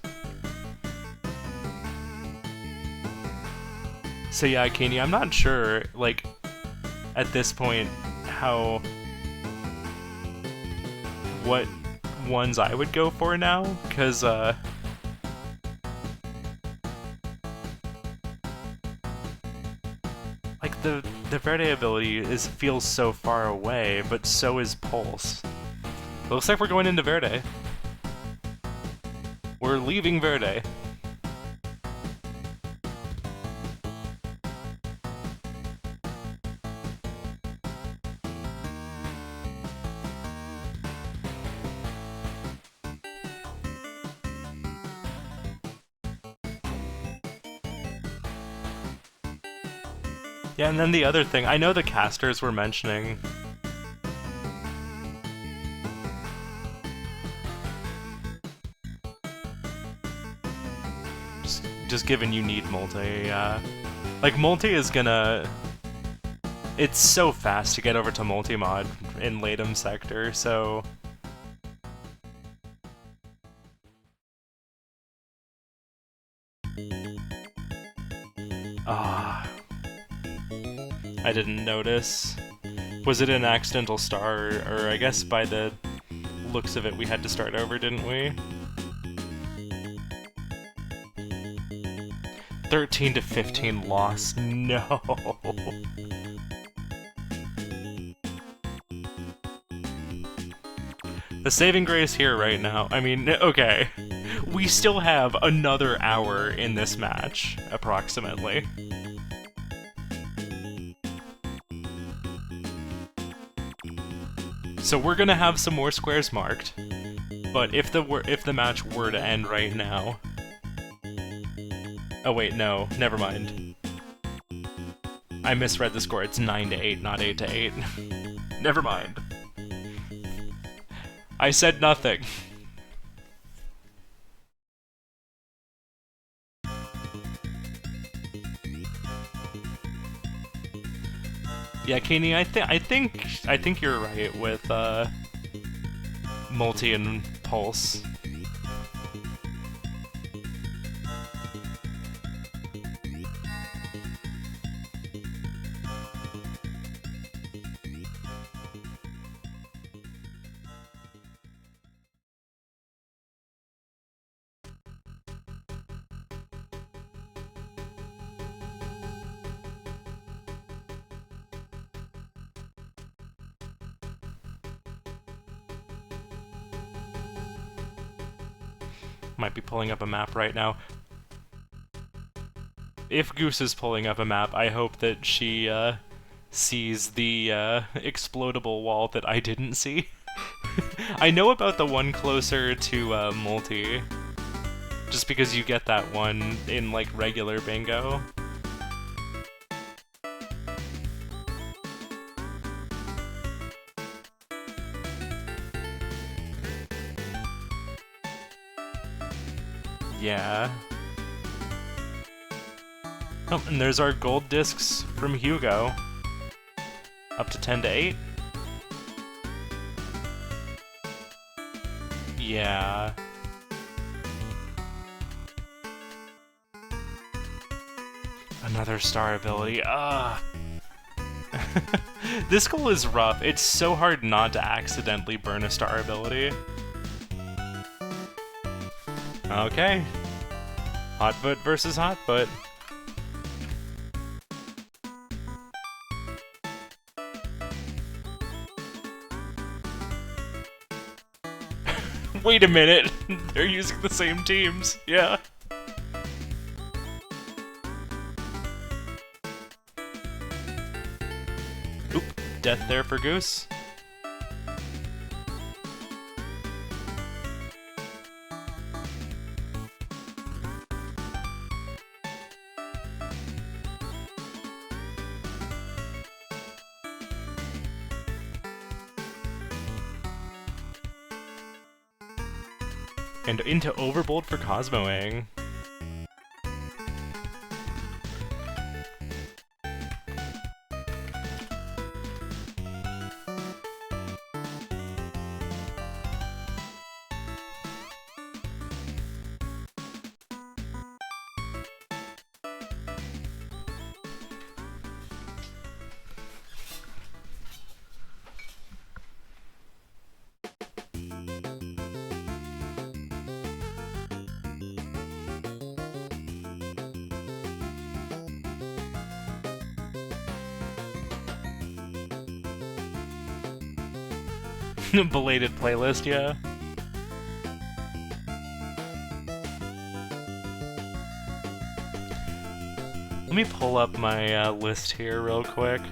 S1: So yeah, Kanye, I'm not sure, like, at this point, how... what ones I would go for now, because, like, the Verde ability feels so far away, but so is Pulse. It looks like we're going into Verde. We're leaving Verde. Yeah, and then the other thing, I know the casters were mentioning... Just given you need multi, like, multi is gonna... It's so fast to get over to multi-mod in Latum sector, so... Ah... I didn't notice. Was it an accidental star, or I guess by the looks of it we had to start over, didn't we? 13 to 15 loss. No. The saving grace here right now. I mean, okay. We still have another hour in this match, approximately. So we're gonna have some more squares marked, but if the match were to end right now... Oh wait, no, never mind. I misread the score. It's 9 to 8, not 8 to 8. Never mind. I said nothing. Yeah, Keeney, I think you're right with multi and pulse. Might be pulling up a map right now. If Goose is pulling up a map, I hope that she sees the explodable wall that I didn't see. I know about the one closer to multi, just because you get that one in like regular bingo. Yeah. Oh, and there's our gold discs from Hugo. Up to 10 to 8. Yeah. Another star ability. Ah. This goal is rough. It's so hard not to accidentally burn a star ability. Okay. Hotfoot versus Hotfoot. Wait a minute. They're using the same teams. Yeah. Oop. Death there for Goose. And into Overbold for Cosmoing. Belated playlist, yeah. Let me pull up my list here real quick.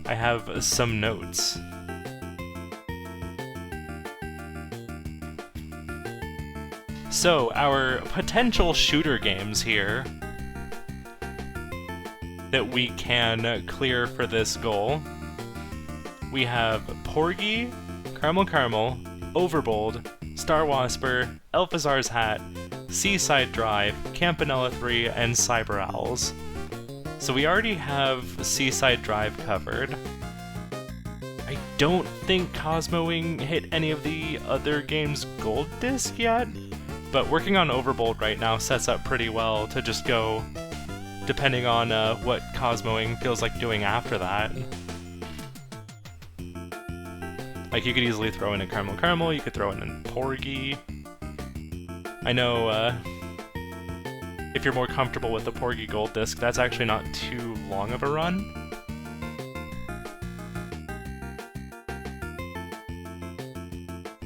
S1: I have some notes. So, our potential shooter games here that we can clear for this goal. We have Porgy, Caramel Caramel, Overbold, Star Wasper, Elphazar's Hat, Seaside Drive, Campanella 3, and Cyber Owls. So we already have Seaside Drive covered. I don't think Cosmoing hit any of the other games' gold disc yet, but working on Overbold right now sets up pretty well to just go, depending on what Cosmoing feels like doing after that. Like, you could easily throw in a Caramel Caramel, you could throw in a Porgy. I know, if you're more comfortable with the Porgy Gold Disc, that's actually not too long of a run.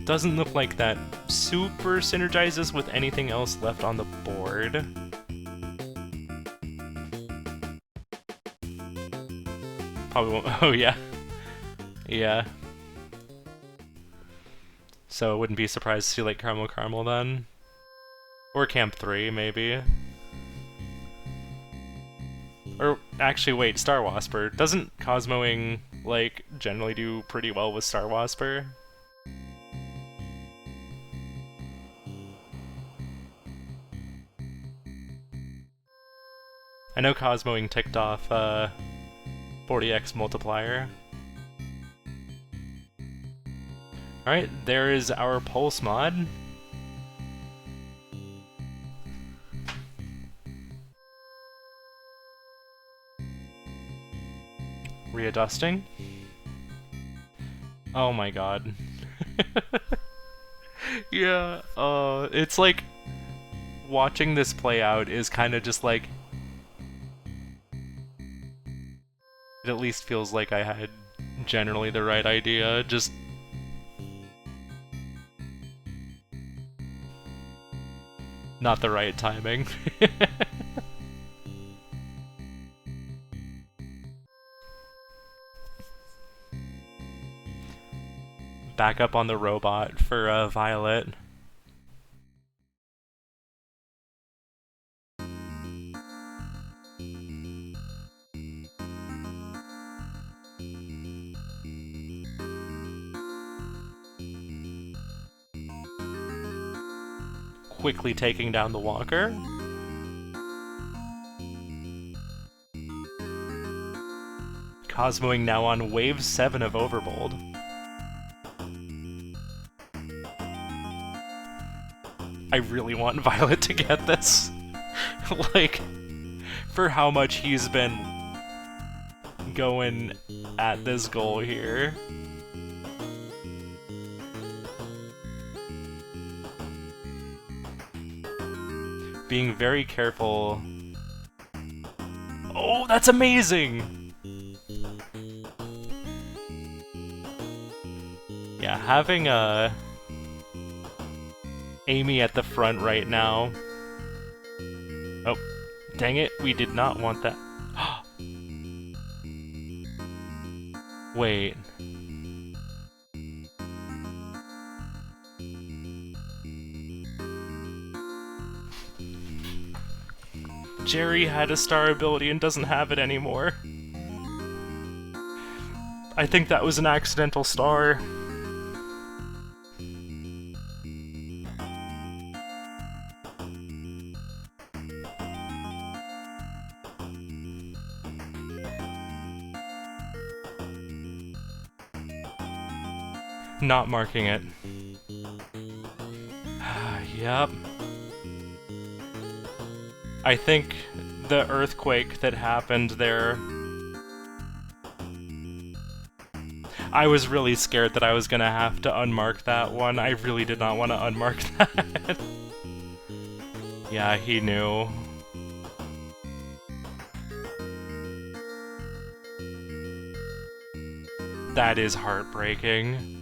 S1: Doesn't look like that super synergizes with anything else left on the board. Probably won't. Oh, yeah. Yeah. So I wouldn't be surprised to see like Caramel Caramel then. Or Camp 3, maybe. Or, actually, wait, Star Wasper. Doesn't Cosmoing, like, generally do pretty well with Star Wasper? I know Cosmoing ticked off, 40x multiplier. Alright, there is our pulse mod. Readjusting. Oh my god. Yeah, it's like, watching this play out is kind of just like, it at least feels like I had generally the right idea, just not the right timing. Back up on the robot for Violett. Quickly taking down the walker. Cosmoing now on wave 7 of Overbold. I really want Violett to get this. Like, for how much he's been going at this goal here. Being very careful. Oh, that's amazing! Yeah, having Amy at the front right now. Oh, dang it, we did not want that. Wait. Jerry had a star ability and doesn't have it anymore. I think that was an accidental star. Not marking it. Yep. I think the earthquake that happened there... I was really scared that I was gonna have to unmark that one. I really did not want to unmark that. Yeah, he knew. That is heartbreaking.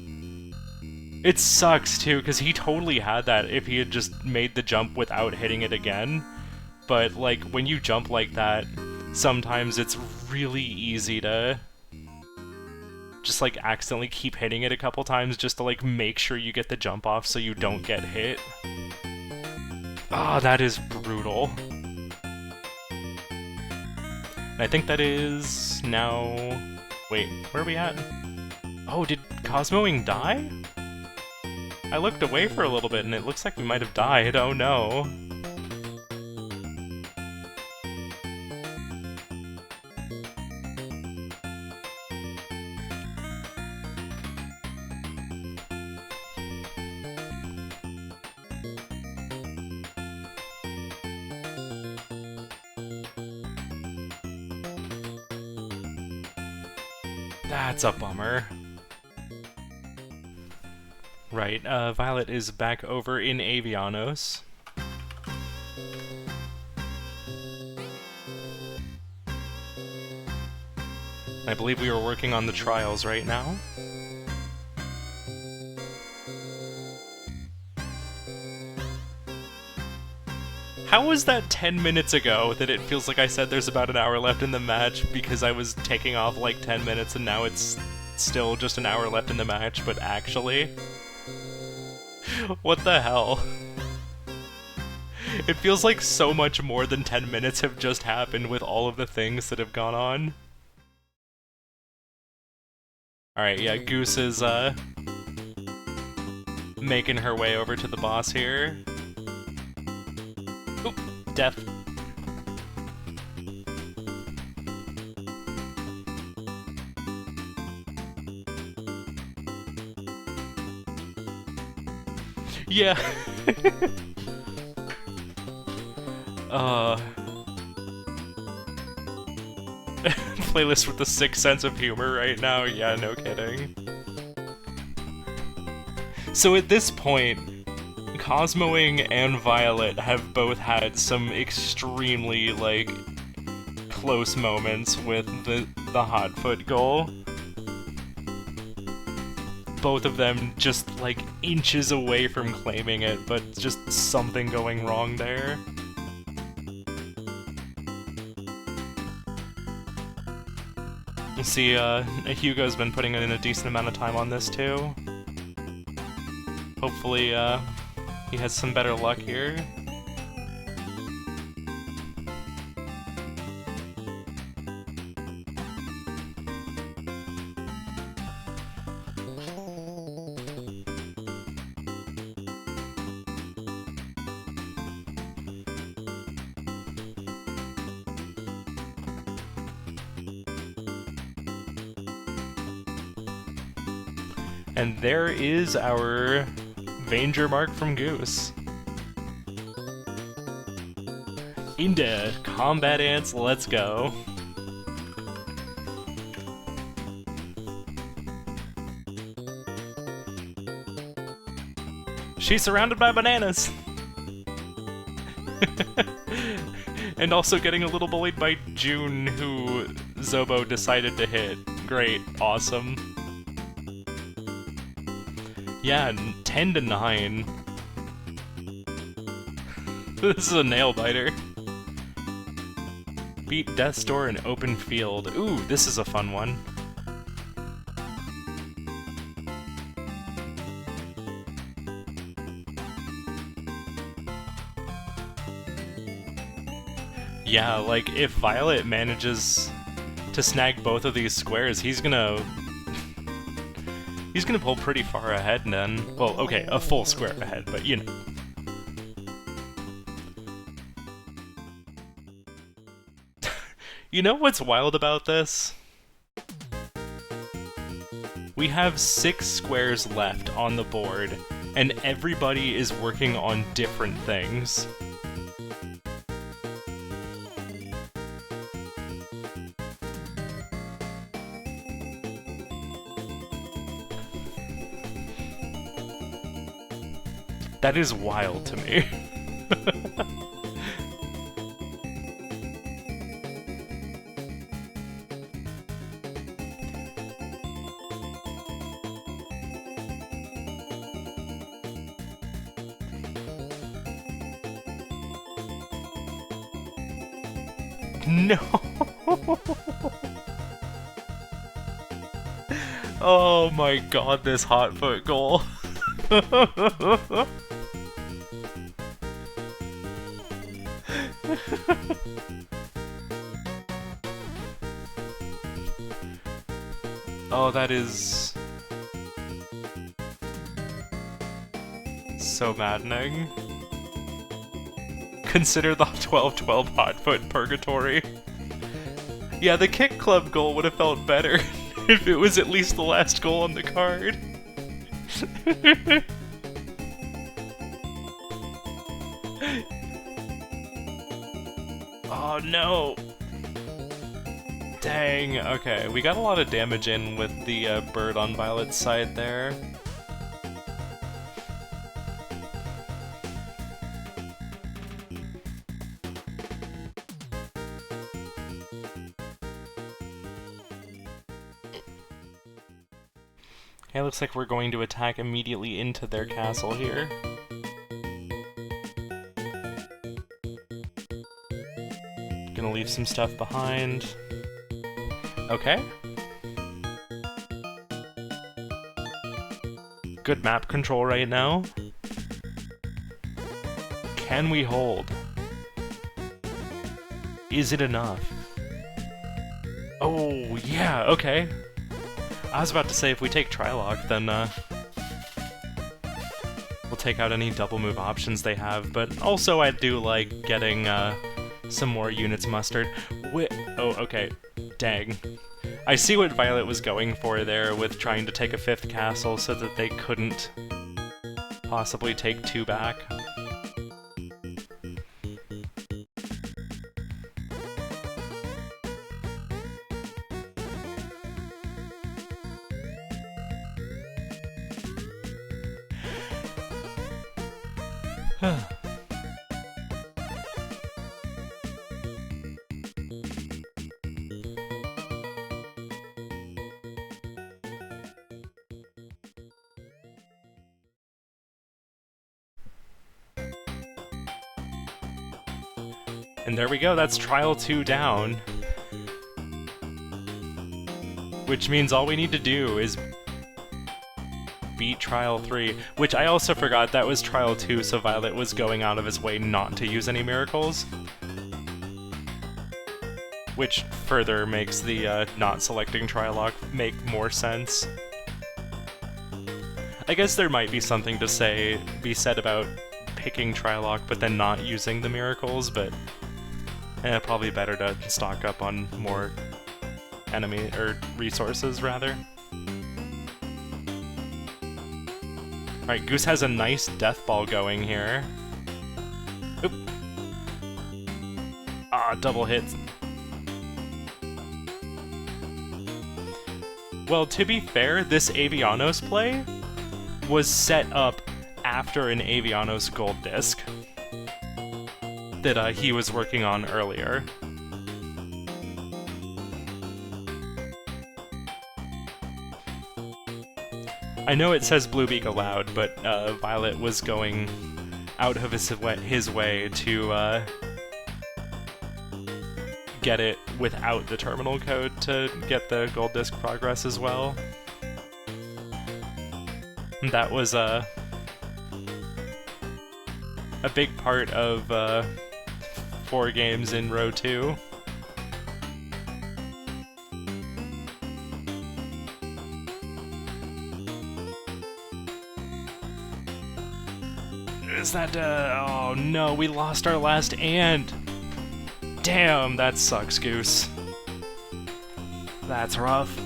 S1: It sucks too, because he totally had that if he had just made the jump without hitting it again. But, like, when you jump like that, sometimes it's really easy to just, like, accidentally keep hitting it a couple times just to, like, make sure you get the jump off so you don't get hit. Ah, that is brutal. And I think that is now... Wait, where are we at? Oh, did Cosmoing die? I looked away for a little bit and it looks like we might have died. Oh no. That's a bummer. Right, Violett is back over in Avianos. I believe we are working on the trials right now. How was that 10 minutes ago that it feels like I said there's about an hour left in the match because I was taking off like 10 minutes and now it's still just an hour left in the match, but actually... What the hell? It feels like so much more than 10 minutes have just happened with all of the things that have gone on. Alright, yeah, Goose is, making her way over to the boss here. Oop, death. Yeah. Playlist with the sick sense of humor right now? Yeah, no kidding. So at this point, Cosmoing and Violett have both had some extremely, like, close moments with the hot foot goal. Both of them just, like, inches away from claiming it, but just something going wrong there. You see, Hugo's been putting in a decent amount of time on this, too. Hopefully, he has some better luck here. And there is our Danger Mark from Goose. Into Combat Ants, let's go. She's surrounded by bananas! And also getting a little bullied by June, who Zobo decided to hit. Great, awesome. Yeah, 10 to 9. This is a nail biter. Beat Death's Door in open field. Ooh, this is a fun one. Yeah, like, if Violett manages to snag both of these squares, he's gonna pull pretty far ahead then. Well, okay, a full square ahead, but you know. You know what's wild about this? We have 6 squares left on the board, and everybody is working on different things. That is wild to me. No! Oh my god, this hot foot goal. Oh, that is so maddening. Consider the 12-12 hotfoot purgatory. Yeah, the kick club goal would have felt better if it was at least the last goal on the card. Oh no! Dang, okay, we got a lot of damage in with the bird on Violett's side there. Okay, looks like we're going to attack immediately into their castle here. Gonna leave some stuff behind. Okay. Good map control right now. Can we hold? Is it enough? Oh, yeah, okay. I was about to say, if we take Trilock, then, we'll take out any double move options they have, but also I do like getting, some more units mustered. Oh, okay. Dang. I see what Violett was going for there with trying to take a 5th castle so that they couldn't possibly take 2 back. And there we go, that's Trial 2 down. Which means all we need to do is beat Trial 3, which I also forgot that was Trial 2, so Violett was going out of his way not to use any miracles. Which further makes the not selecting Trilock make more sense. I guess there might be something to be said about picking Trilock but then not using the miracles, but probably better to stock up on more enemy or resources rather. Alright, Goose has a nice death ball going here. Oop. Ah, double hits. Well, to be fair, this Avianos play was set up after an Avianos gold disc that he was working on earlier. I know it says Bluebeak allowed, but Violett was going out of his way to get it without the terminal code to get the gold disc progress as well. And that was a big part of 4 games in row 2. Is that, oh no, we lost our last and. Damn, that sucks, Goose. That's rough.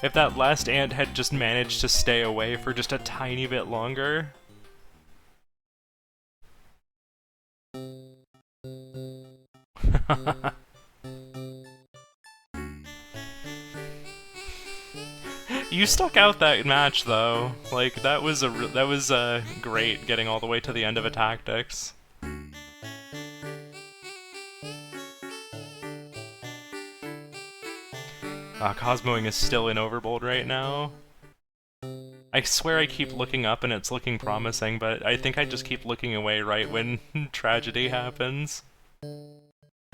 S1: If that last ant had just managed to stay away for just a tiny bit longer. You stuck out that match though. Like that was great getting all the way to the end of a tactics. Cosmoing is still in Overbold right now. I swear I keep looking up and it's looking promising, but I think I just keep looking away right when tragedy happens.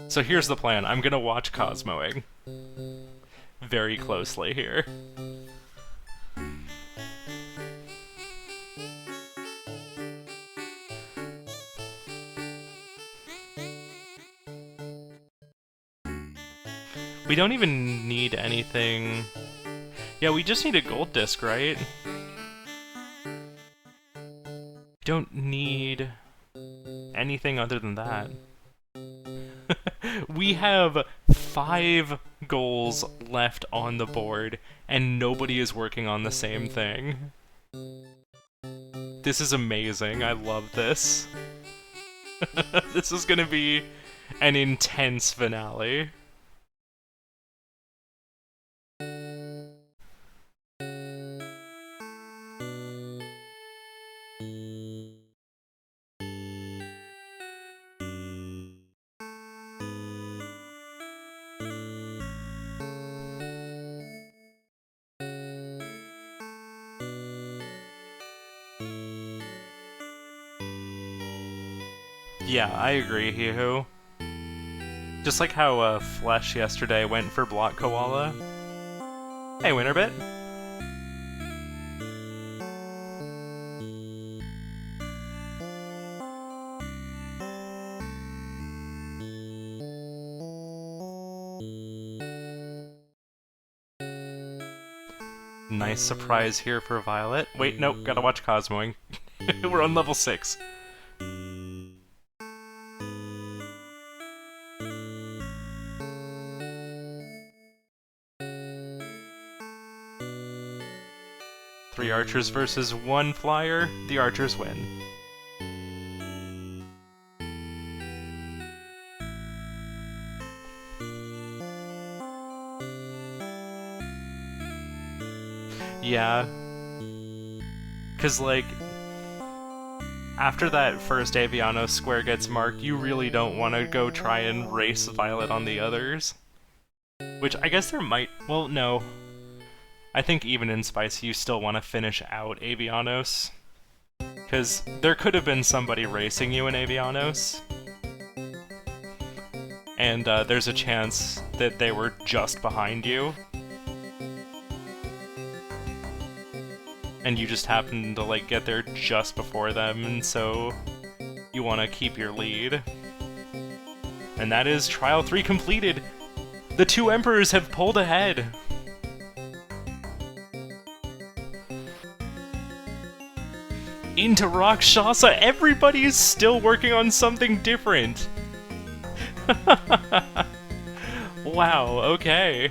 S1: So here's the plan. I'm gonna watch Cosmoing very closely here. We don't even need anything. Yeah, we just need a gold disc, right? We don't need anything other than that. We have 5 goals left on the board, and nobody is working on the same thing. This is amazing. I love this. This is gonna be an intense finale. Yeah, I agree, Hugo. Just like how Flesh yesterday went for Block Koala. Hey, Winterbit. Nice surprise here for Violett. Wait, nope, gotta watch Cosmoing. We're on level 6. Three archers versus one flyer. The archers win. Yeah. Cause like, after that first Aviano square gets marked, you really don't want to go try and race Violett on the others. Which I guess there might, well, no. I think even in Spicy you still want to finish out Avianos. Because there could have been somebody racing you in Avianos. And there's a chance that they were just behind you. And you just happened to like get there just before them, and so you want to keep your lead. And that is Trial 3 completed! The two Emperors have pulled ahead! Into Rakshasa, everybody is still working on something different! Wow, okay.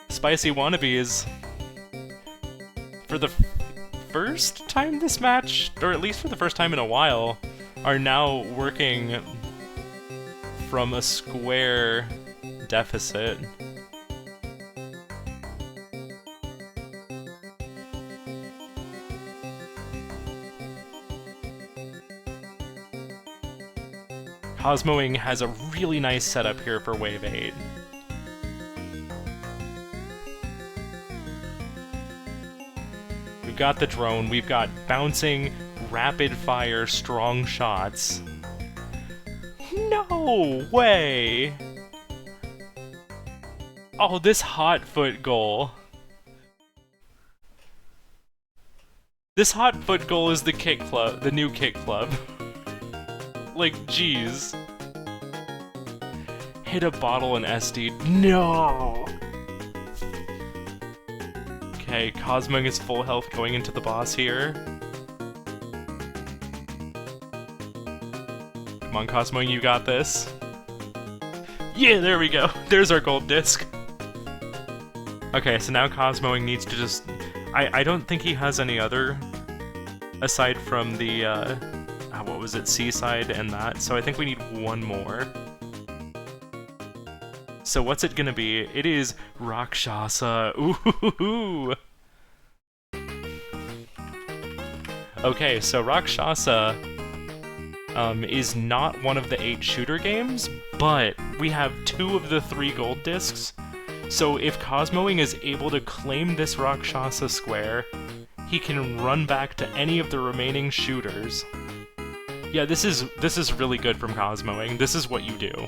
S1: Spicy Wannabes, for the first time this match, or at least for the first time in a while, are now working from a square deficit. Cosmoing has a really nice setup here for Wave 8. We've got the drone, we've got bouncing, rapid-fire, strong shots. No way! Oh, this hot foot goal. This hot foot goal is the kick club, the new kick club. Like, jeez. Hit a bottle and SD. No! Okay, Cosmoing is full health going into the boss here. Come on, Cosmoing, you got this. Yeah, there we go. There's our gold disc. Okay, so now Cosmoing needs to just... I don't think he has any other, aside from the, what was it, Seaside and that, so I think we need one more. So what's it gonna be? It is Rakshasa. Ooh. Okay, so Rakshasa is not one of the 8 shooter games, but we have 2 of the 3 gold discs. So if Cosmoing is able to claim this Rakshasa square, he can run back to any of the remaining shooters. Yeah, this is really good from Cosmoing. This is what you do.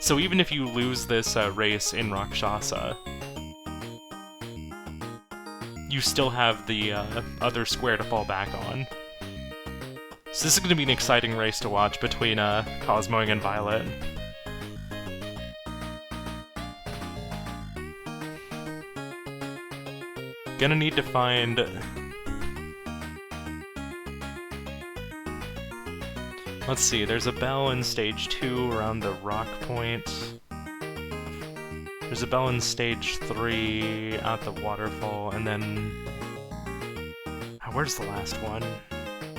S1: So even if you lose this race in Rakshasa, you still have the other square to fall back on. So this is going to be an exciting race to watch between Cosmoing and Violett. Gonna need to find... Let's see, there's a bell in stage 2 around the rock point. There's a bell in stage 3 at the waterfall, and then... where's the last one?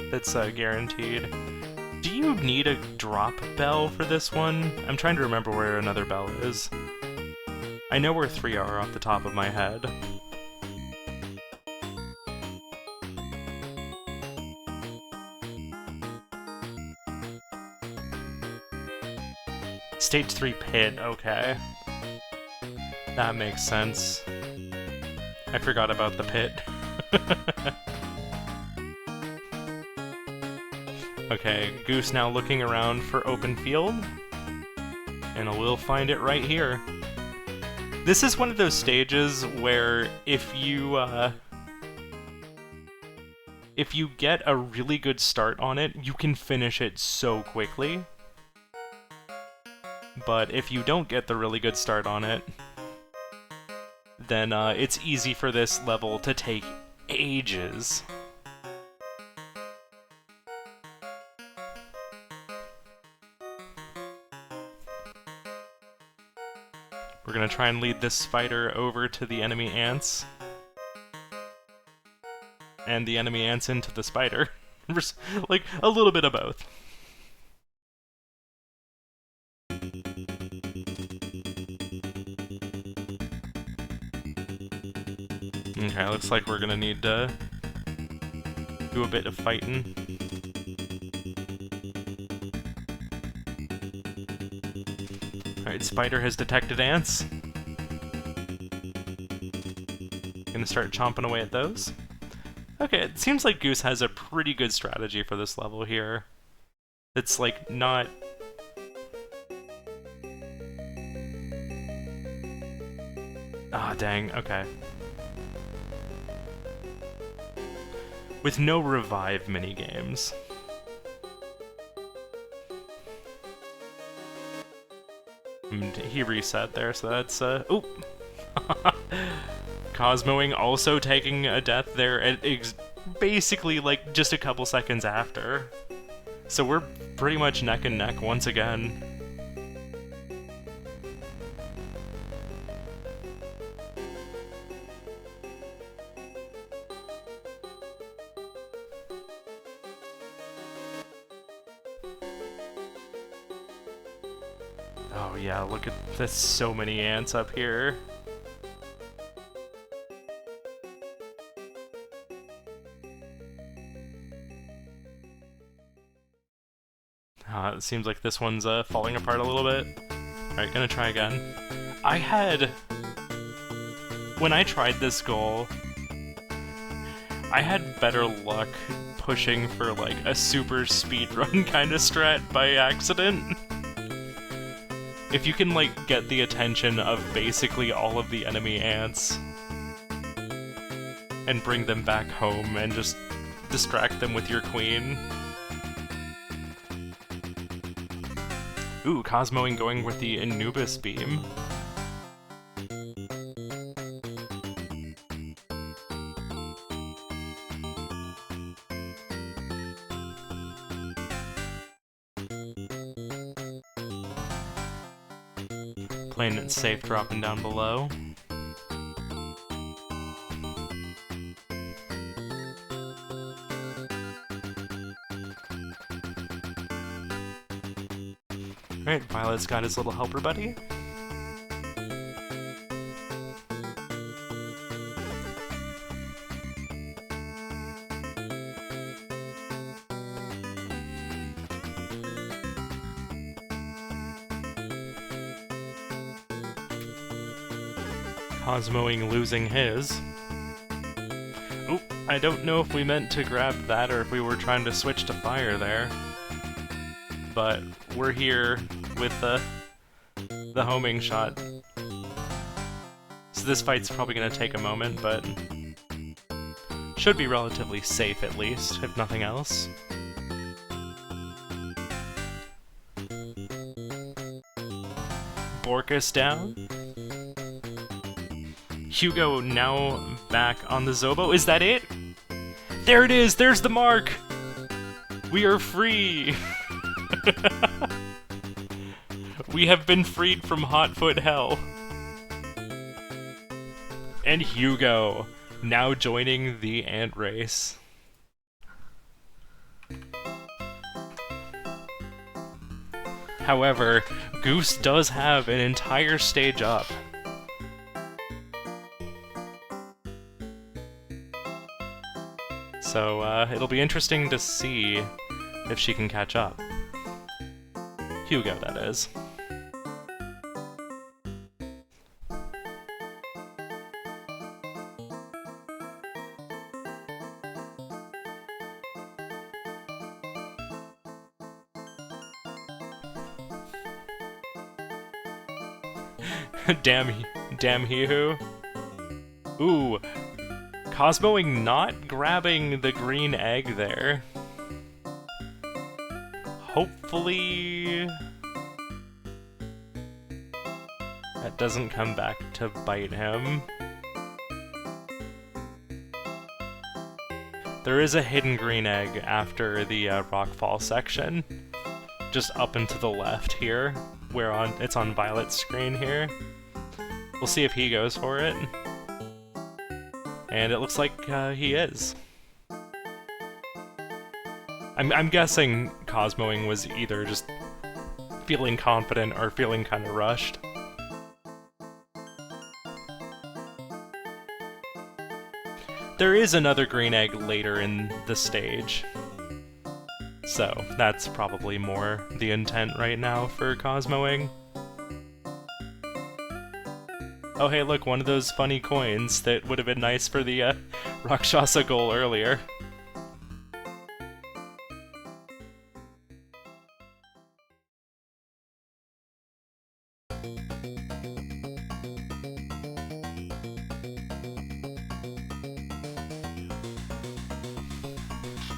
S1: That's guaranteed. Do you need a drop bell for this one? I'm trying to remember where another bell is. I know where 3 are off the top of my head. Stage 3 pit, okay. That makes sense. I forgot about the pit. Okay, Goose now looking around for open field. And we'll find it right here. This is one of those stages where if you get a really good start on it, you can finish it so quickly. But if you don't get the really good start on it, then it's easy for this level to take ages. We're gonna try and lead this spider over to the enemy ants. And the enemy ants into the spider. Like, a little bit of both. Okay, looks like we're gonna need to do a bit of fighting. Alright, spider has detected ants. Gonna start chomping away at those. Okay, it seems like Goose has a pretty good strategy for this level here. It's like not... Ah, dang, okay. With no revive minigames. And he reset there, so that's, oop! Cosmoing also taking a death there at basically like just a couple seconds after. So we're pretty much neck and neck once again. Oh yeah, look at this, so many ants up here. It seems like this one's falling apart a little bit. Alright, gonna try again. When I tried this goal, I had better luck pushing for like a super speedrun kind of strat by accident. If you can like get the attention of basically all of the enemy ants and bring them back home and just distract them with your queen. Ooh, Cosmoing going with the Anubis beam. Playing it safe, dropping down below. Alright, Violett's got his little helper buddy. Cosmoing losing his. Oop, I don't know if we meant to grab that or if we were trying to switch to fire there. But we're here with the homing shot. So this fight's probably gonna take a moment, but should be relatively safe at least, if nothing else. Borkus down. Hugo now back on the Zobo. Is that it? There it is! There's the mark! We are free! We have been freed from Hotfoot Hell. And Hugo, now joining the ant race. However, Goose does have an entire stage up. So, it'll be interesting to see if she can catch up. Hugo, that is. Damn Hugo. Ooh. Cosmoing not grabbing the green egg there. Hopefully... that doesn't come back to bite him. There is a hidden green egg after the rockfall section, just up and to the left here, where it's on Violett's screen here. We'll see if he goes for it. And it looks like he is. I'm guessing Cosmoing was either just feeling confident or feeling kind of rushed. There is another green egg later in the stage, so that's probably more the intent right now for Cosmoing. Oh hey look, one of those funny coins that would have been nice for the Rakshasa goal earlier.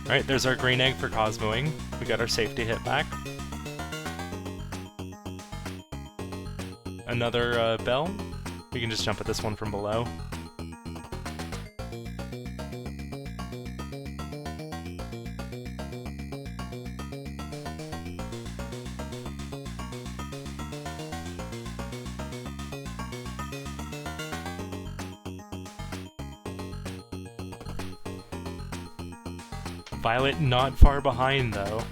S1: Alright, there's our green egg for Cosmoing. We got our safety hit back. Another bell. We can just jump at this one from below. Violett not far behind, though.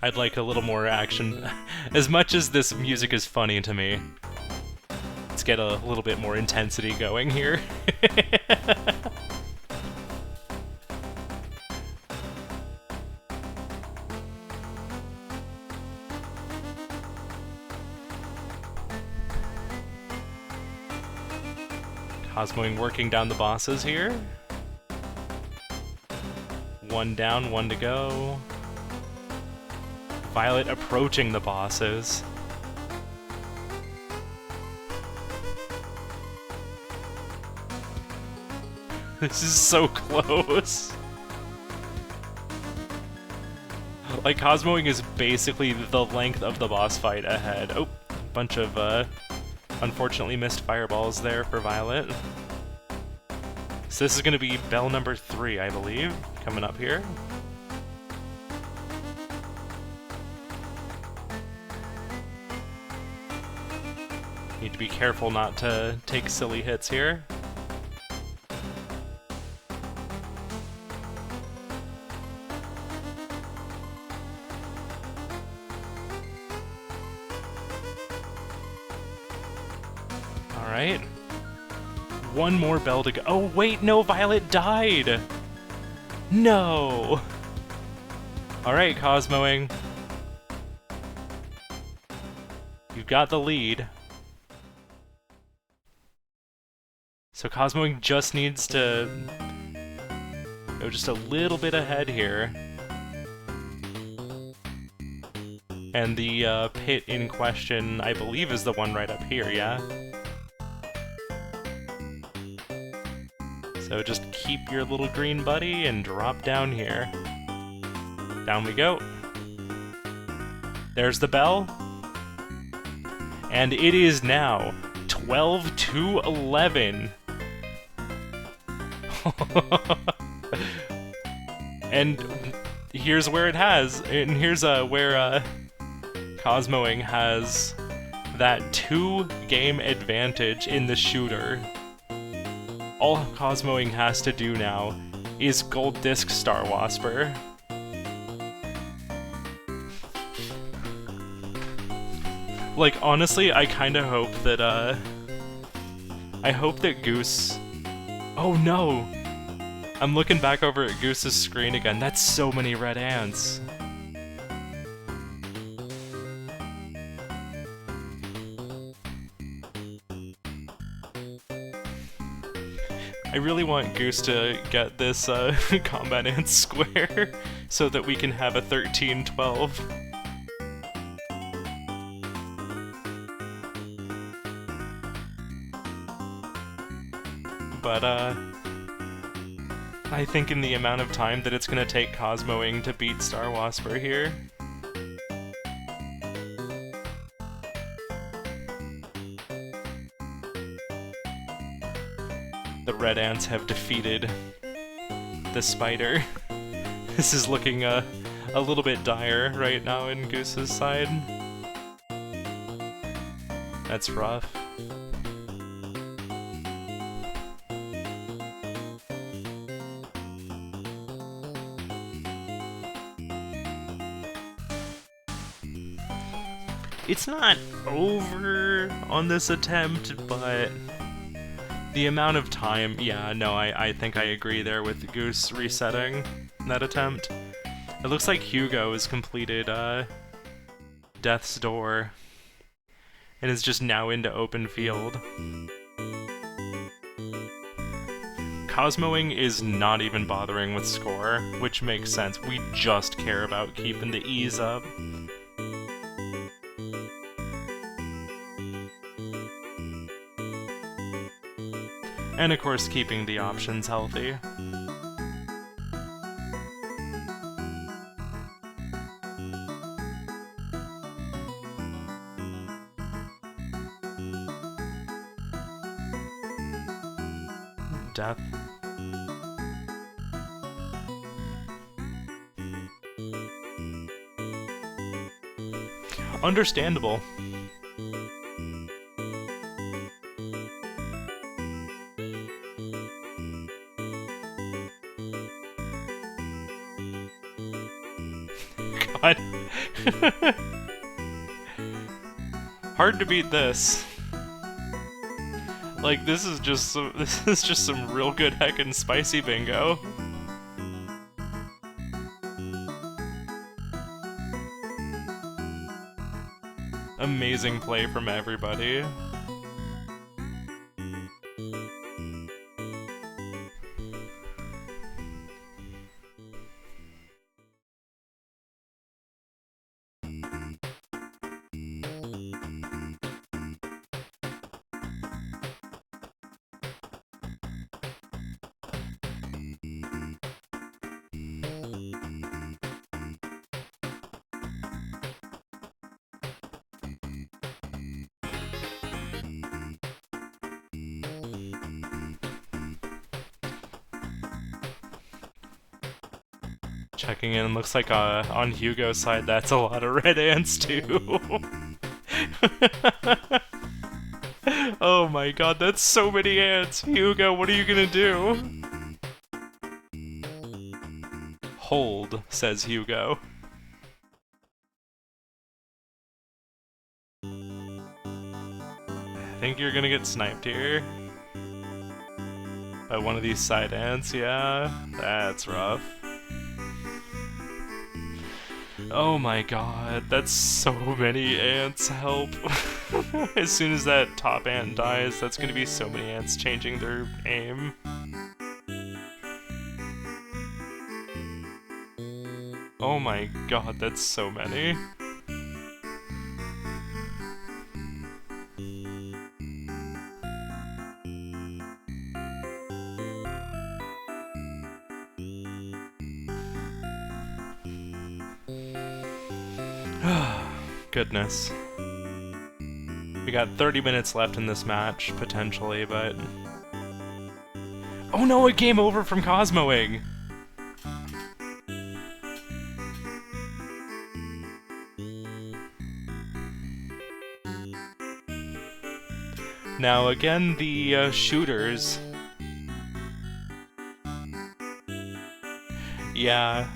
S1: I'd like a little more action. As much as this music is funny to me, let's get a little bit more intensity going here. Cosmoing working down the bosses here. One down, one to go. Violett approaching the bosses. This is so close. Like, Cosmoing is basically the length of the boss fight ahead. Oh, bunch of unfortunately missed fireballs there for Violett. So this is going to be bell number 3, I believe, coming up here. Need to be careful not to take silly hits here. Alright. One more bell to go. Oh wait, no, Violett died! No! Alright, Cosmoing. You've got the lead. So Cosmoing just needs to go just a little bit ahead here. And the pit in question, I believe, is the one right up here, yeah? So just keep your little green buddy and drop down here. Down we go. There's the bell. And it is now 12 to 11. And here's where it has, and here's where Cosmoing has that 2-game advantage in the shooter. All Cosmoing has to do now is Gold Disc Star Wasper. Like, honestly, I kinda hope that, I hope that Goose... Oh no! I'm looking back over at Goose's screen again. That's so many red ants. I really want Goose to get this combat ant square so that we can have a 13-12. But I think in the amount of time that it's gonna take Cosmoing to beat Star Wasper here. The red ants have defeated the spider. This is looking a little bit dire right now in Goose's side. That's rough. It's not over on this attempt, but the amount of time, yeah, no, I think I agree there with Goose resetting that attempt. It looks like Hugo has completed Death's Door and is just now into open field. Cosmoing is not even bothering with score, which makes sense. We just care about keeping the ease up. And of course, keeping the options healthy. Death. Understandable. God. Hard to beat this. Like, this is just some real good heckin' spicy bingo. Amazing play from everybody. Checking in, looks like on Hugo's side that's a lot of red ants too. Oh my god, that's so many ants! Hugo, what are you gonna do? Hold, says Hugo. I think you're gonna get sniped here. By one of these side ants, yeah. That's rough. Oh my god, that's so many ants, help. As soon as that top ant dies, that's gonna be so many ants changing their aim. Oh my god, that's so many. Goodness. We got 30 minutes left in this match, potentially, but... Oh no, a game over from Cosmoing! Now again, the shooters... Yeah,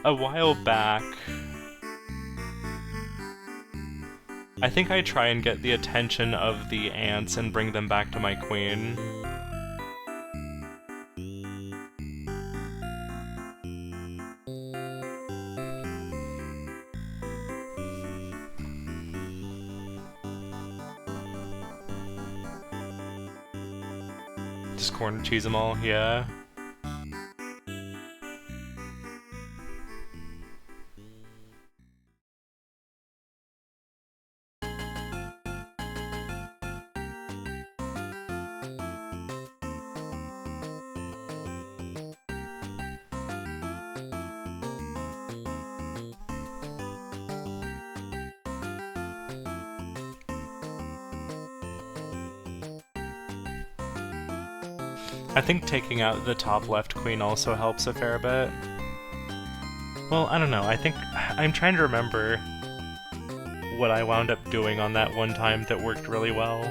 S1: a while back, I think I try and get the attention of the ants and bring them back to my queen. Just corner cheese them all, yeah. I think taking out the top left queen also helps a fair bit. Well, I don't know, I'm trying to remember what I wound up doing on that one time that worked really well.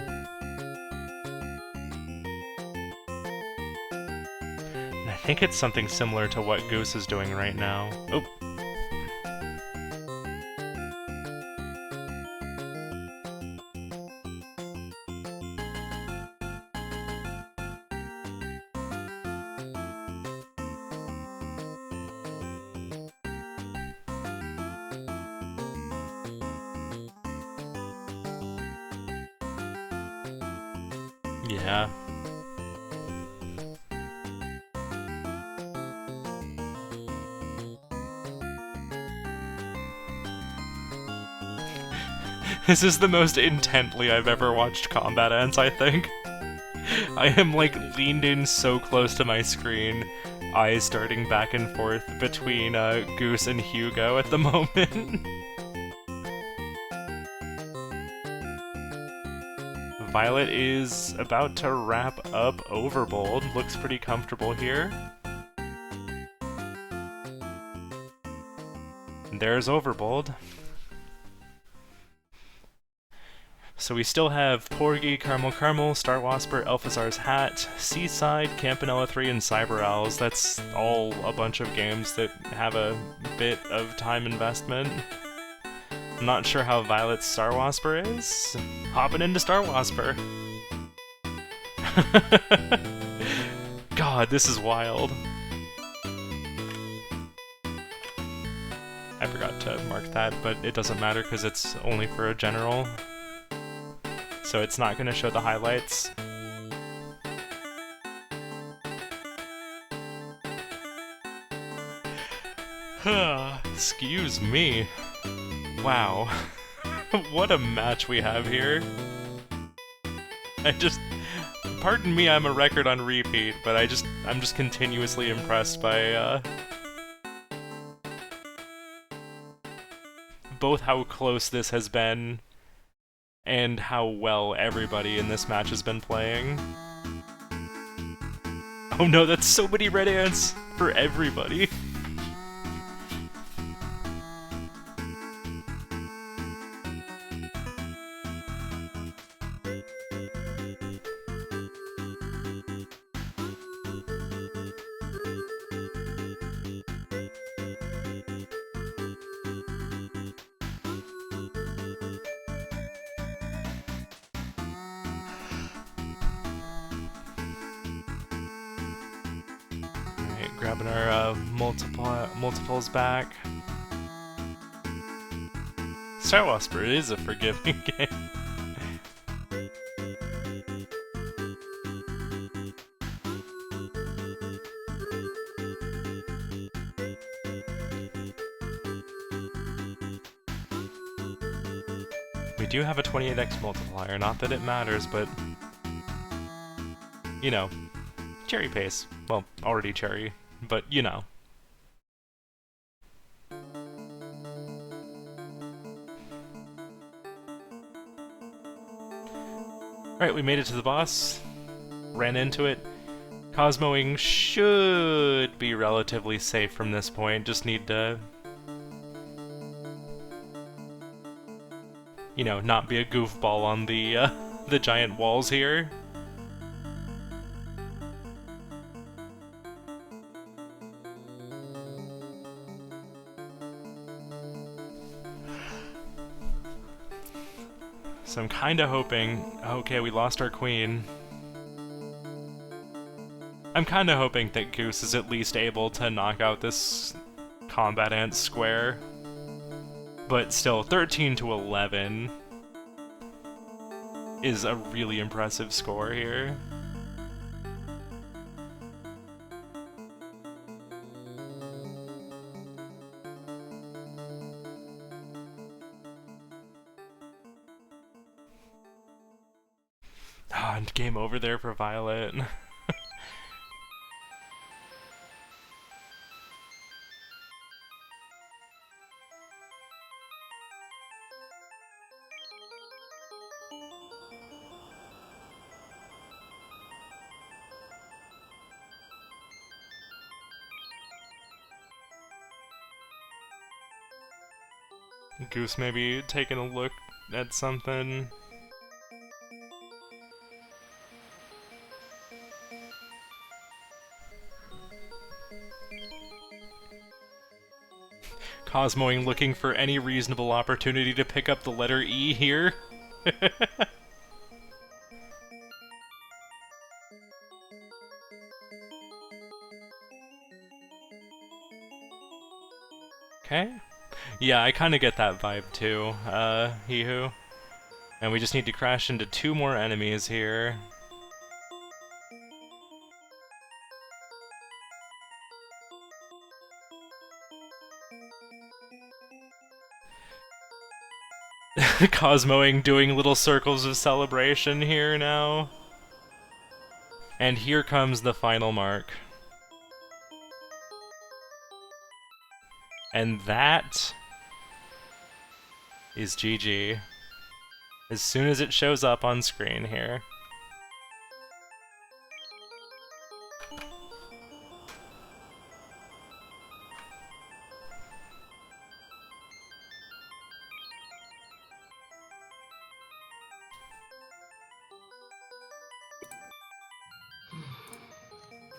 S1: And I think it's something similar to what Goose is doing right now. Oh! Yeah. This is the most intently I've ever watched Combat Ants, I think. I am like leaned in so close to my screen, eyes darting back and forth between Goose and Hugo at the moment. Violett is about to wrap up Overbold. Looks pretty comfortable here. And there's Overbold. So we still have Porgy, Caramel Caramel, Star Wasper, Alphazar's Hat, Seaside, Campanella 3, and Cyber Owls. That's all a bunch of games that have a bit of time investment. I'm not sure how Violett's Star Wasper is. Hopping into Star Wasper. God, this is wild. I forgot to mark that, but it doesn't matter because it's only for a general. So it's not going to show the highlights. Excuse me. Wow. What a match we have here. Pardon me, I'm a record on repeat, but I'm just continuously impressed by, both how close this has been and how well everybody in this match has been playing. Oh no, that's so many red ants for everybody. Grabbing our multiples back. Star Wasper is a forgiving game. We do have a 28x multiplier, not that it matters, but you know, cherry pace. Well, already cherry. But, you know. Alright, we made it to the boss. Ran into it. Cosmoing should be relatively safe from this point. Just need to, you know, not be a goofball on the giant walls here. So I'm kinda hoping... Okay, we lost our queen. I'm kinda hoping that Goose is at least able to knock out this Combat Ant square. But still, 13 to 11 is a really impressive score here. Ah, and game over there for Violett. Goose maybe taking a look at something. Cosmoing looking for any reasonable opportunity to pick up the letter E here. Okay. Yeah, I kind of get that vibe too, Hihu. And we just need to crash into 2 more enemies here. Cosmoing doing little circles of celebration here now. And here comes the final mark. And that is GG. As soon as it shows up on screen here.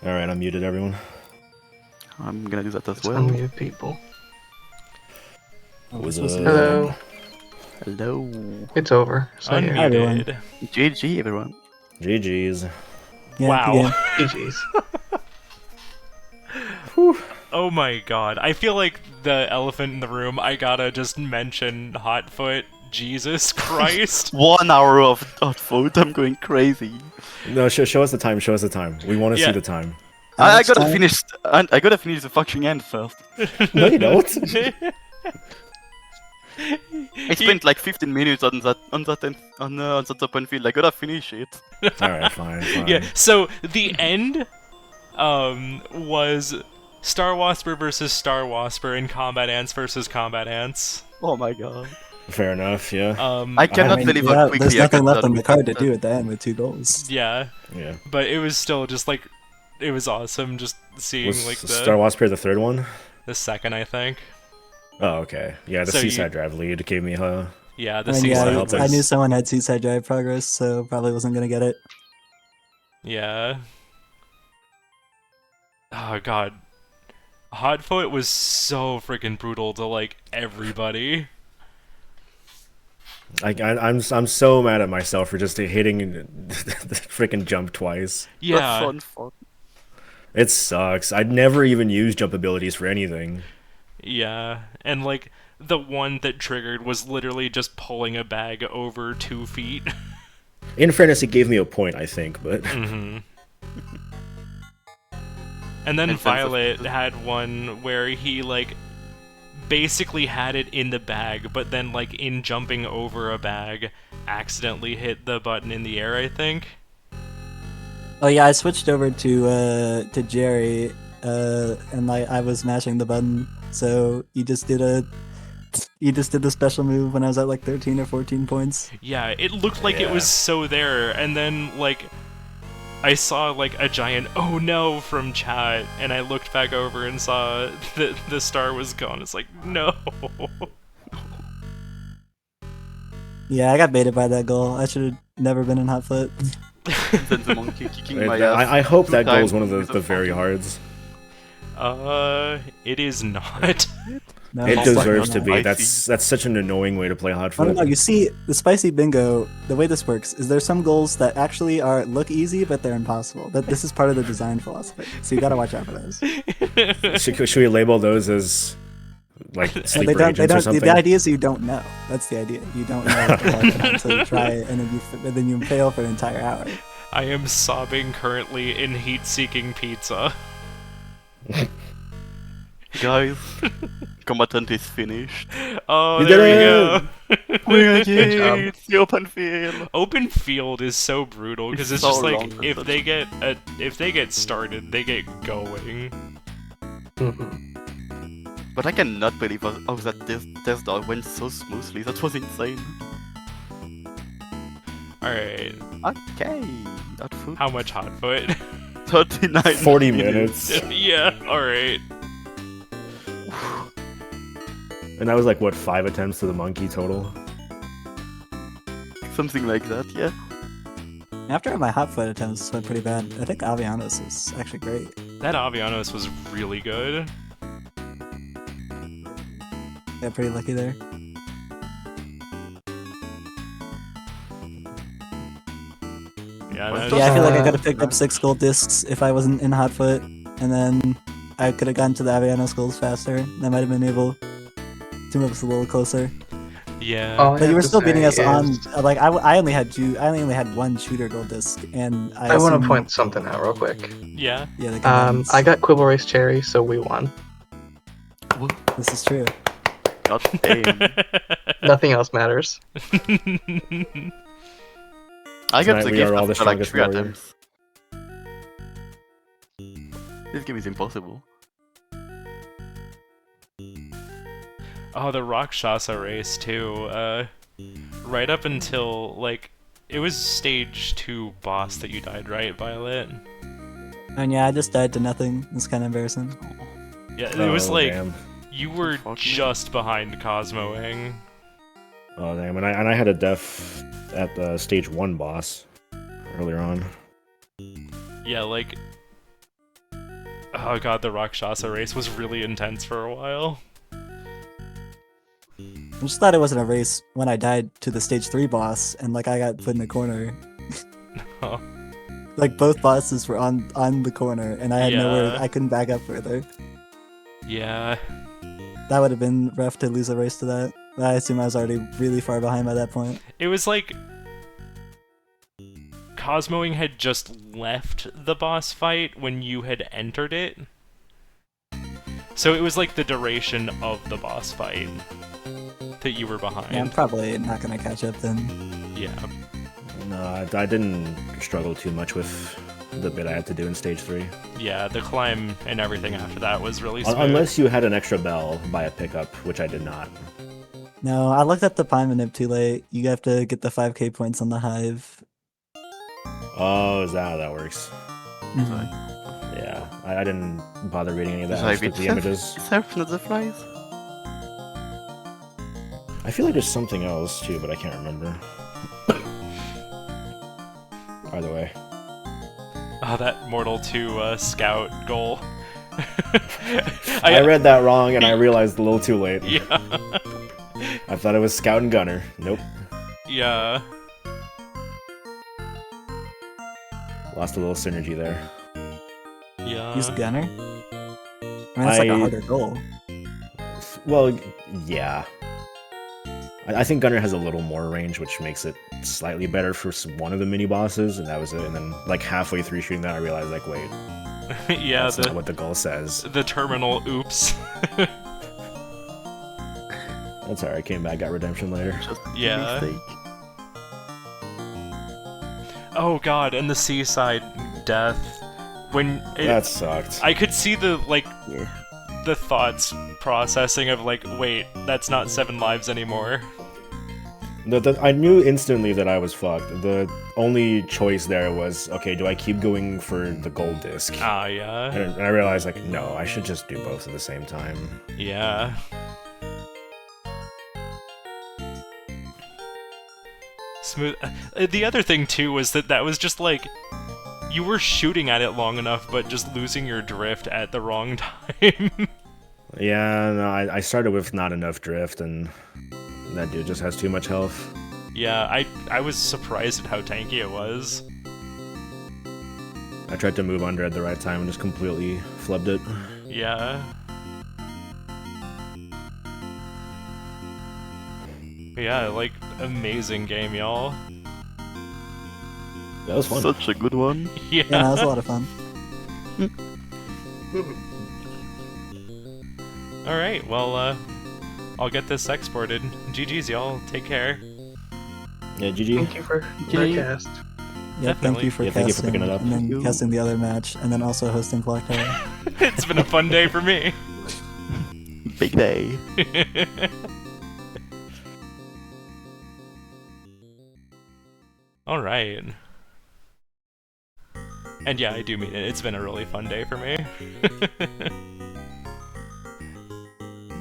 S2: Alright, I muted everyone.
S4: I'm gonna do that as
S5: Let's
S4: well.
S5: unmute people.
S3: Oh, we're
S2: Was,
S3: supposed to do
S5: Hello.
S4: Hello.
S5: It's over. So yeah.
S3: Hi, everyone.
S1: Unmuted.
S4: GG, everyone.
S2: GG's.
S3: that. Yeah,
S1: Wow.
S3: again.
S5: GG's.
S1: Oh my god. I feel like the elephant in the room, I gotta just mention Hotfoot. Jesus Christ.
S4: 1 hour of food. I'm going crazy.
S2: No, show us the time, show us the time. We want to
S1: Yeah.
S2: see the time.
S4: I
S3: Next
S4: gotta
S3: time-
S4: finish. I gotta finish the fucking end first.
S2: No, you don't.
S4: I spent like 15 minutes on that open field. I gotta finish it.
S2: Alright, fine.
S1: Yeah, so the end was Star Wasper versus Star Wasper and Combat Ants versus Combat Ants.
S4: Oh my god.
S2: Fair enough, yeah.
S4: I cannot
S3: I mean,
S4: believe
S3: yeah,
S4: how quickly
S3: there's
S4: I
S3: nothing
S4: got
S3: left
S4: done
S3: on the
S4: with
S3: card to
S4: that.
S3: do at the end with 2 goals.
S1: Yeah,
S2: Yeah.
S1: but it was still just like, it was awesome just seeing
S2: Was
S1: like the
S2: Star Wasper the third one?
S1: the second, I think.
S2: Oh, okay. Yeah, the
S1: So you-
S2: Seaside Drive lead gave me
S1: Yeah, the
S3: I mean,
S1: season.
S2: I
S3: yeah,
S2: hope
S3: I
S2: it's-
S3: knew someone had Seaside Drive progress, so probably wasn't gonna get it.
S1: Yeah. Oh god. Hotfoot was so freaking brutal to like everybody.
S2: I'm so mad at myself for just hitting the freaking jump twice.
S1: Yeah.
S4: That's fun.
S2: It sucks. I'd never even use jump abilities for anything.
S1: Yeah, and like the one that triggered was literally just pulling a bag over 2 feet.
S2: In fairness, it gave me a point, I think, but
S1: And then
S4: In terms of-
S1: Violett had one where he like basically had it in the bag, but then like in jumping over a bag, accidentally hit the button in the air, I think.
S3: Oh yeah, I switched over to Jerry, and I was mashing the button, so you just did the special move when I was at like 13 or 14 points.
S1: Yeah, it looked like it was so there, and then like I saw like a giant "oh no" from chat, and I looked back over and saw that the star was gone. It's like, no.
S3: Yeah, I got baited by that goal. I should have never been in hot foot.
S4: Then the monkey kicking my ass.
S2: I hope that goal is
S4: Two
S2: one of
S4: times
S2: the
S4: with a
S2: very
S4: fucking-
S2: hards.
S1: It is not.
S3: No,
S2: It
S3: it's
S2: deserves
S3: not.
S2: to be.
S4: I
S2: That's such an annoying way to play hot
S3: Oh,
S2: foot.
S3: no, you see, the spicy bingo, the way this works is there's some goals that actually look easy, but they're impossible. This is part of the design philosophy, so you gotta watch out for those.
S2: Should we label those as like
S3: Well,
S2: sleeper agents or something?
S3: the idea is you don't know. That's the idea. You don't know what they're like until you try it, and then you fail for an entire hour.
S1: I am sobbing currently in heat-seeking pizza.
S4: Guys, combatant is finished.
S1: Oh,
S2: You
S1: there we
S2: did
S1: go.
S4: We
S5: Good job.
S4: It's the open field.
S1: Open field is so brutal because it's
S4: It's
S1: just
S4: so
S1: like
S4: long,
S1: if
S4: but-
S1: they get started, they get going.
S4: But I cannot believe how that test dog went so smoothly. That was insane.
S1: All right,
S4: Okay, that food.
S1: how much Hotfoot?
S4: 39
S2: 40 minutes.
S1: Yeah, all right.
S2: And that was like, what, 5 attempts to the monkey total?
S4: Something like that, yeah.
S3: After my hot foot attempts went pretty bad, I think Avianos is actually great.
S1: That Avianos was really good.
S3: Got pretty lucky there.
S1: Yeah,
S4: What
S1: no,
S3: Yeah, I feel like I
S5: Uh,
S3: could have picked up 6 gold discs if I wasn't in hot foot, and then I could have gotten to the Avianos goals faster. I might have been able to move us a little closer.
S1: yeah.
S5: All I
S3: But you
S5: have
S3: were
S5: to
S3: still beating
S5: say
S3: us on.
S5: is-
S3: Like I only had one shooter gold disc, and
S5: I want
S3: assume-
S5: to point something out real quick.
S1: Yeah.
S3: Yeah, the combines.
S5: I got Quibble Race Cherry, so we won.
S3: This is true.
S4: God damn.
S5: Nothing else matters.
S4: I got
S2: Tonight
S4: the
S2: we
S4: gift
S2: are all the
S4: after like
S2: strongest
S4: 3
S2: warrior.
S4: attempts. This game is impossible.
S1: Oh, the Rakshasa race too. Right up until like it was stage 2 boss that you died, right, Violett?
S3: And yeah, I just died to nothing. It's kind of embarrassing.
S1: Yeah, it was
S2: Oh,
S1: like
S2: damn.
S1: you were
S4: Unfortunate.
S1: just behind Cosmoing.
S2: Oh, damn. And I had a death at the stage 1 boss earlier on.
S1: Yeah, like oh god, the Rakshasa race was really intense for a while.
S3: I'm just glad it wasn't a race when I died to the stage 3 boss, and like I got put in a corner.
S1: Oh.
S3: Like both bosses were on the corner, and I had nowhere.
S1: Yeah.
S3: I couldn't back up further.
S1: Yeah.
S3: That would have been rough to lose a race to that. I assume I was already really far behind by that point.
S1: It was like Cosmoing had just left the boss fight when you had entered it. So it was like the duration of the boss fight that you were behind.
S3: Yeah, I'm probably not gonna catch up then.
S1: Yeah.
S2: No, I didn't struggle too much with the bit I had to do in stage 3.
S1: Yeah, the climb and everything after that was really smooth.
S2: Unless you had an extra bell by a pickup, which I did not.
S3: No, I looked up the Prime Manip too late. You have to get the 5k points on the Hive.
S2: Oh, is that how that works?
S3: Mhm.
S2: Yeah, I didn't bother reading any of that.
S4: Is
S2: I just
S4: I
S2: took the images.
S4: Itself, not the flies?
S2: I feel like there's something else too, but I can't remember. Either way.
S1: Oh, that Mortal 2 scout goal.
S2: I read that wrong and I realized a little too late.
S1: Yeah.
S2: I thought it was Scout and Gunner. Nope.
S1: Yeah.
S2: Lost a little synergy there.
S1: Yeah.
S3: Use Gunner? I mean, that's like a harder goal.
S2: Well, yeah. I think Gunner has a little more range, which makes it slightly better for one of the mini bosses, and that was it. And then, like halfway through shooting that, I realized, like, wait,
S1: Yeah,
S2: that's not what the goal says.
S1: the terminal oops.
S2: That's alright. Came back, got redemption later.
S4: Just a
S1: Yeah.
S4: mistake.
S1: Oh god, and the seaside death. When it,
S2: That sucked.
S1: I could see the like
S4: Yeah.
S1: the thoughts processing of like, wait, that's not 7 lives anymore.
S2: I knew instantly that I was fucked. The only choice there was, okay, do I keep going for the gold disc?
S1: Ah, yeah.
S2: And I realized, like, no, I should just do both at the same time.
S1: Yeah. Smooth. The other thing too was that was just like you were shooting at it long enough, but just losing your drift at the wrong time.
S2: Yeah, no, I started with not enough drift, and that dude just has too much health.
S1: Yeah, I was surprised at how tanky it was.
S2: I tried to move under at the right time and just completely flubbed it.
S1: Yeah. Yeah, like amazing game, y'all.
S2: That was fun.
S4: Such a good one.
S1: Yeah.
S3: Yeah, that was a lot of fun.
S1: All right. Well, I'll get this exported. GG's, y'all. Take care.
S2: Yeah, GG.
S5: Thank you for
S4: GG.
S5: the cast.
S3: Yeah, thank
S1: Definitely.
S3: you for
S2: Yeah, thank you for
S3: casting,
S2: picking it up.
S3: and then
S4: You.
S3: casting the other match, and then also hosting Clock Tower.
S1: It's been a fun day for me.
S4: Big day.
S1: All right. And yeah, I do mean it. It's been a really fun day for me.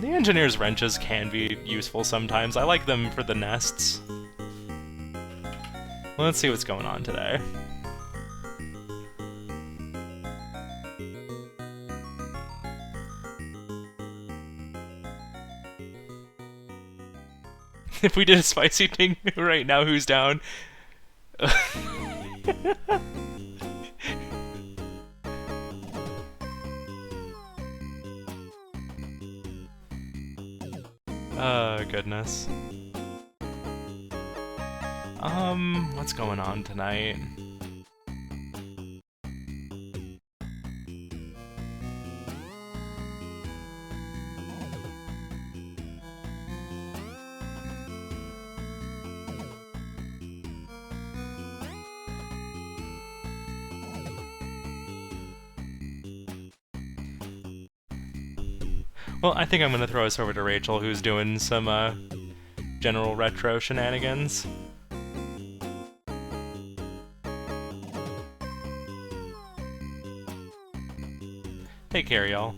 S1: Yeah, engineer's wrenches can be useful sometimes. I like them for the nests. Let's see what's going on today. If we did a spicy thing right now, who's down? Oh, goodness. What's going on tonight? Well, I think I'm gonna throw us over to Rachel, who's doing some, general retro shenanigans. Take care, y'all.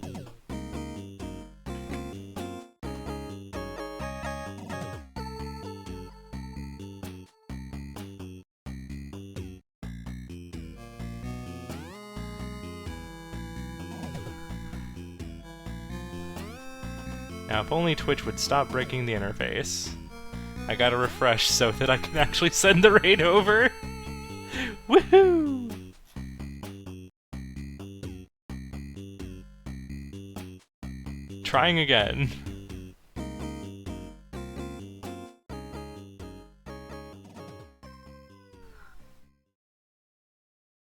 S1: Now, if only Twitch would stop breaking the interface. I gotta refresh so that I can actually send the raid over. Woohoo! Trying again.